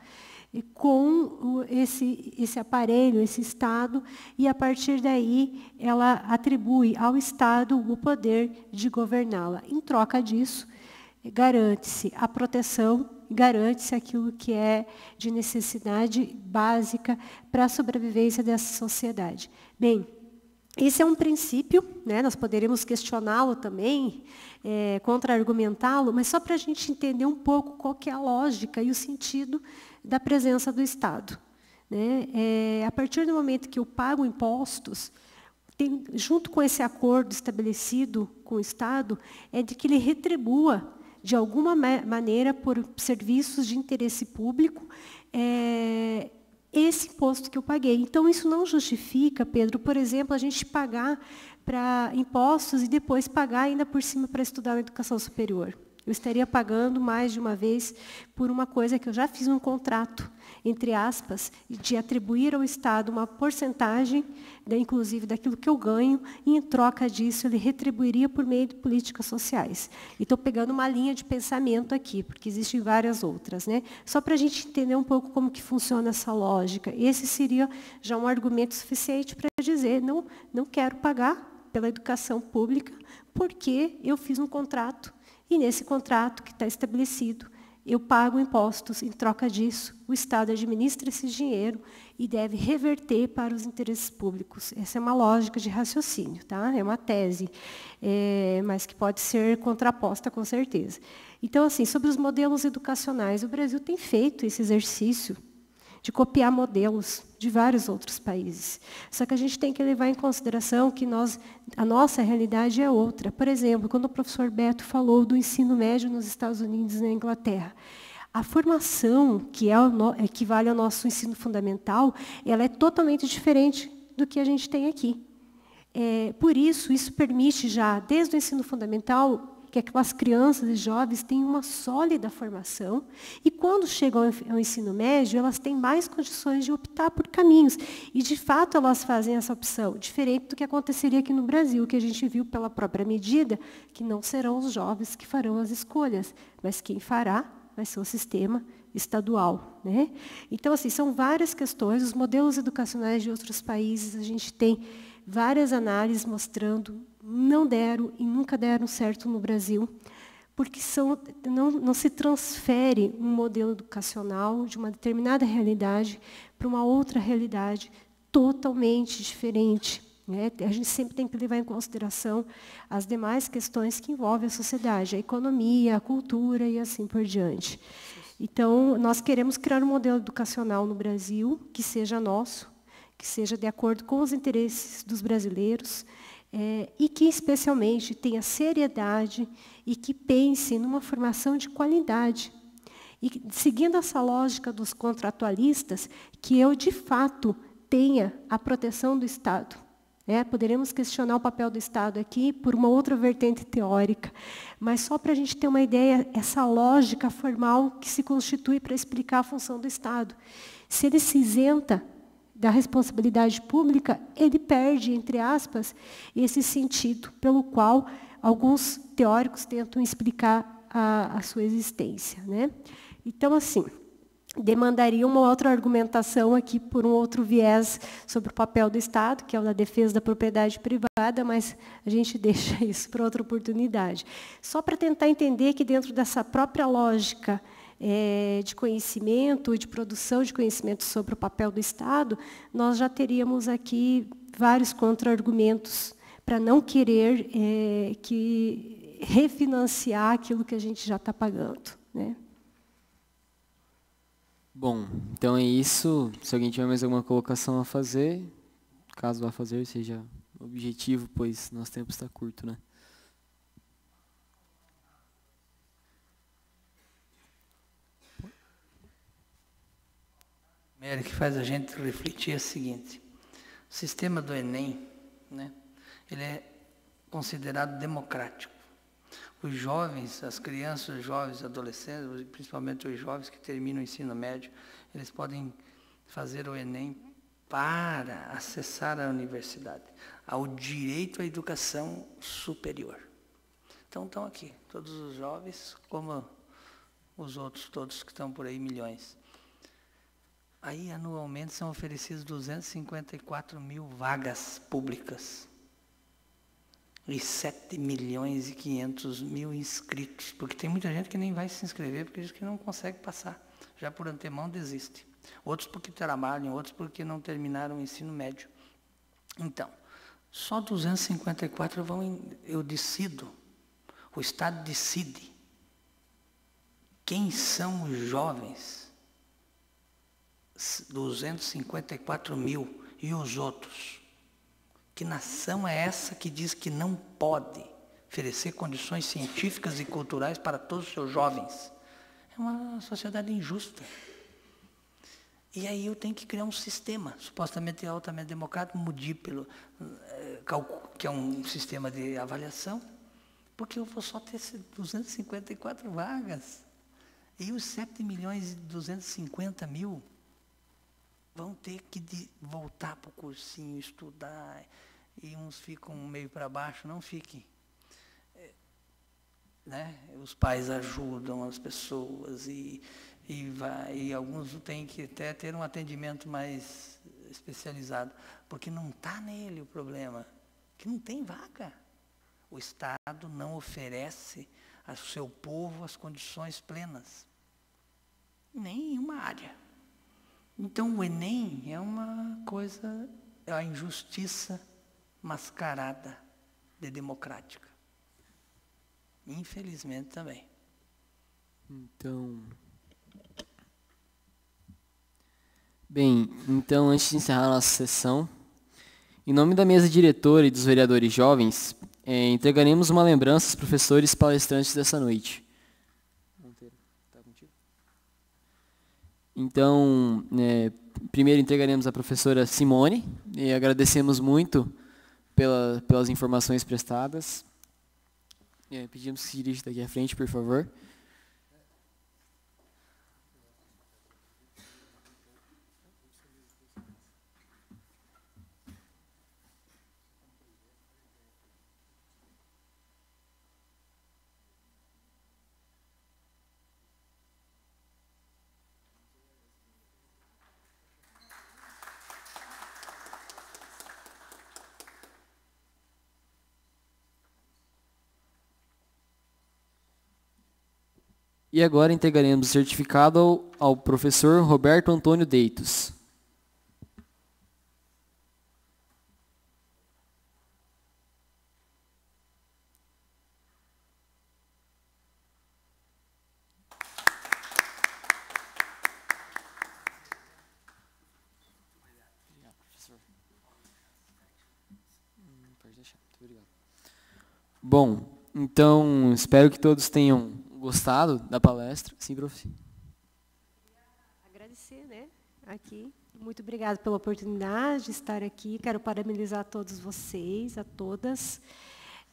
Speaker 3: com esse aparelho, esse Estado, e, a partir daí, ela atribui ao Estado o poder de governá-la. Em troca disso, garante-se a proteção, garante-se aquilo que é de necessidade básica para a sobrevivência dessa sociedade. Bem, esse é um princípio, né? Nós poderíamos questioná-lo também, contra-argumentá-lo, mas só para a gente entender um pouco qual que é a lógica e o sentido da presença do Estado, né? A partir do momento que eu pago impostos, junto com esse acordo estabelecido com o Estado, é de que ele retribua de alguma maneira, por serviços de interesse público, esse imposto que eu paguei. Então, isso não justifica, Pedro, por exemplo, a gente pagar para impostos e depois pagar ainda por cima para estudar na educação superior. Eu estaria pagando mais de uma vez por uma coisa que eu já fiz um contrato, entre aspas, de atribuir ao Estado uma porcentagem, inclusive daquilo que eu ganho, e em troca disso ele retribuiria por meio de políticas sociais. E estou pegando uma linha de pensamento aqui, porque existem várias outras, né? Só para a gente entender um pouco como que funciona essa lógica. Esse seria já um argumento suficiente para dizer, não quero pagar pela educação pública, porque eu fiz um contrato. E nesse contrato que está estabelecido, eu pago impostos, em troca disso, o Estado administra esse dinheiro e deve reverter para os interesses públicos. Essa é uma lógica de raciocínio, tá? É uma tese, mas que pode ser contraposta com certeza. Então, assim, sobre os modelos educacionais, o Brasil tem feito esse exercício de copiar modelos de vários outros países. Só que a gente tem que levar em consideração que a nossa realidade é outra. Por exemplo, quando o professor Beto falou do ensino médio nos Estados Unidos e na Inglaterra, a formação, que equivale ao nosso ensino fundamental, ela é totalmente diferente do que a gente tem aqui. Por isso permite já, desde o ensino fundamental, que aquelas crianças e jovens tenham uma sólida formação e, quando chegam ao ensino médio, elas têm mais condições de optar por caminhos. E, de fato, elas fazem essa opção, diferente do que aconteceria aqui no Brasil, que a gente viu pela própria medida, que não serão os jovens que farão as escolhas, mas quem fará vai ser o sistema estadual, né? Então, assim, são várias questões. Os modelos educacionais de outros países, a gente tem várias análises mostrando não deram e nunca deram certo no Brasil, porque não se transfere um modelo educacional de uma determinada realidade para uma outra realidade totalmente diferente, né? A gente sempre tem que levar em consideração as demais questões que envolvem a sociedade, a economia, a cultura e assim por diante. Então, nós queremos criar um modelo educacional no Brasil que seja nosso, que seja de acordo com os interesses dos brasileiros, e que, especialmente, tenha seriedade e que pense numa formação de qualidade. E, seguindo essa lógica dos contratualistas, que eu, de fato, tenha a proteção do Estado. Poderemos questionar o papel do Estado aqui por uma outra vertente teórica, mas só para a gente ter uma ideia, essa lógica formal que se constitui para explicar a função do Estado. Se ele se isenta da responsabilidade pública, ele perde, entre aspas, esse sentido pelo qual alguns teóricos tentam explicar a sua existência, né? Então, assim, demandaria uma outra argumentação aqui por um outro viés sobre o papel do Estado, que é o da defesa da propriedade privada, mas a gente deixa isso para outra oportunidade. Só para tentar entender que dentro dessa própria lógica de conhecimento, de produção de conhecimento sobre o papel do Estado, nós já teríamos aqui vários contra-argumentos para não querer refinanciar aquilo que a gente já está pagando, né?
Speaker 2: Bom, então é isso. Se alguém tiver mais alguma colocação a fazer, caso vá fazer, seja objetivo, pois nosso tempo está curto, né?
Speaker 6: Primeiro que faz a gente refletir é o seguinte: o sistema do Enem, né, ele é considerado democrático. Os jovens, as crianças, os jovens, adolescentes, principalmente os jovens que terminam o ensino médio, eles podem fazer o Enem para acessar a universidade, ao direito à educação superior. Então estão aqui, todos os jovens, como os outros todos que estão por aí, milhões. Aí, anualmente, são oferecidas 254 mil vagas públicas. E 7.500.000 inscritos. Porque tem muita gente que nem vai se inscrever, porque diz que não consegue passar. Já por antemão desiste. Outros porque trabalham, outros porque não terminaram o ensino médio. Então, só 254 eu decido. O Estado decide quem são os jovens. 254 mil e os outros. Que nação é essa que diz que não pode oferecer condições científicas e culturais para todos os seus jovens? É uma sociedade injusta. E aí eu tenho que criar um sistema, supostamente altamente democrático, MUDIPLO, que é um sistema de avaliação, porque eu vou só ter 254 vagas. E os 7.250.000 vão ter que voltar para o cursinho, estudar, e uns ficam meio para baixo, não fiquem. Né? Os pais ajudam as pessoas e alguns têm que até ter um atendimento mais especializado, porque não está nele o problema, que não tem vaga. O Estado não oferece ao seu povo as condições plenas, nem em uma área. Então, o Enem é uma coisa, é a injustiça mascarada de democrática. Infelizmente também.
Speaker 2: Então, então antes de encerrar a nossa sessão, em nome da mesa diretora e dos vereadores jovens, entregaremos uma lembrança aos professores palestrantes dessa noite. Então, primeiro entregaremos à professora Simone, e agradecemos muito pelas informações prestadas. Pedimos que se dirija daqui à frente, por favor. E agora entregaremos o certificado ao professor Roberto Antônio Deitos. Bom, então espero que todos tenham gostado da palestra. Sim, prof.
Speaker 3: Agradecer, né, aqui. Muito obrigada pela oportunidade de estar aqui. Quero parabenizar a todos vocês, a todas.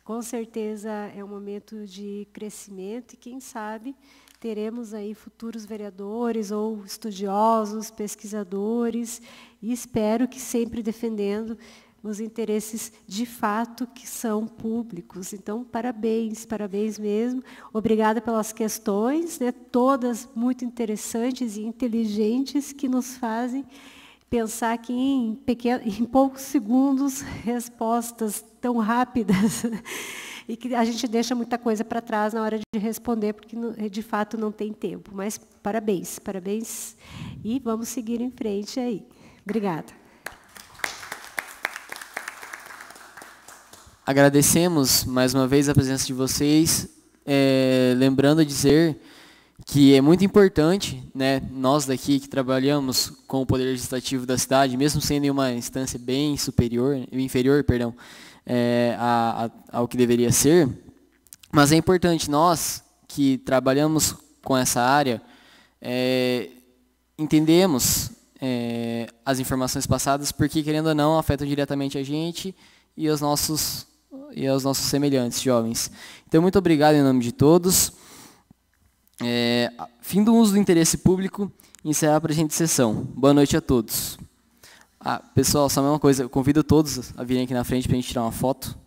Speaker 3: Com certeza é um momento de crescimento e, quem sabe, teremos aí futuros vereadores ou estudiosos, pesquisadores, e espero que sempre defendendo os interesses de fato que são públicos. Então, parabéns, parabéns mesmo. Obrigada pelas questões, né, todas muito interessantes e inteligentes, que nos fazem pensar que em poucos segundos, respostas tão rápidas, e que a gente deixa muita coisa para trás na hora de responder, porque de fato não tem tempo. Mas parabéns, parabéns, e vamos seguir em frente aí. Obrigada.
Speaker 2: Agradecemos mais uma vez a presença de vocês, lembrando a dizer que é muito importante, né, nós daqui que trabalhamos com o Poder Legislativo da cidade, mesmo sendo em uma instância bem inferior, perdão, ao que deveria ser, mas é importante nós que trabalhamos com essa área, entendemos as informações passadas, porque, querendo ou não, afetam diretamente a gente e aos nossos semelhantes jovens. Então, muito obrigado em nome de todos. Fim do uso do interesse público, encerrar a presente sessão. Boa noite a todos. Pessoal, só uma coisa, eu convido todos a virem aqui na frente para a gente tirar uma foto.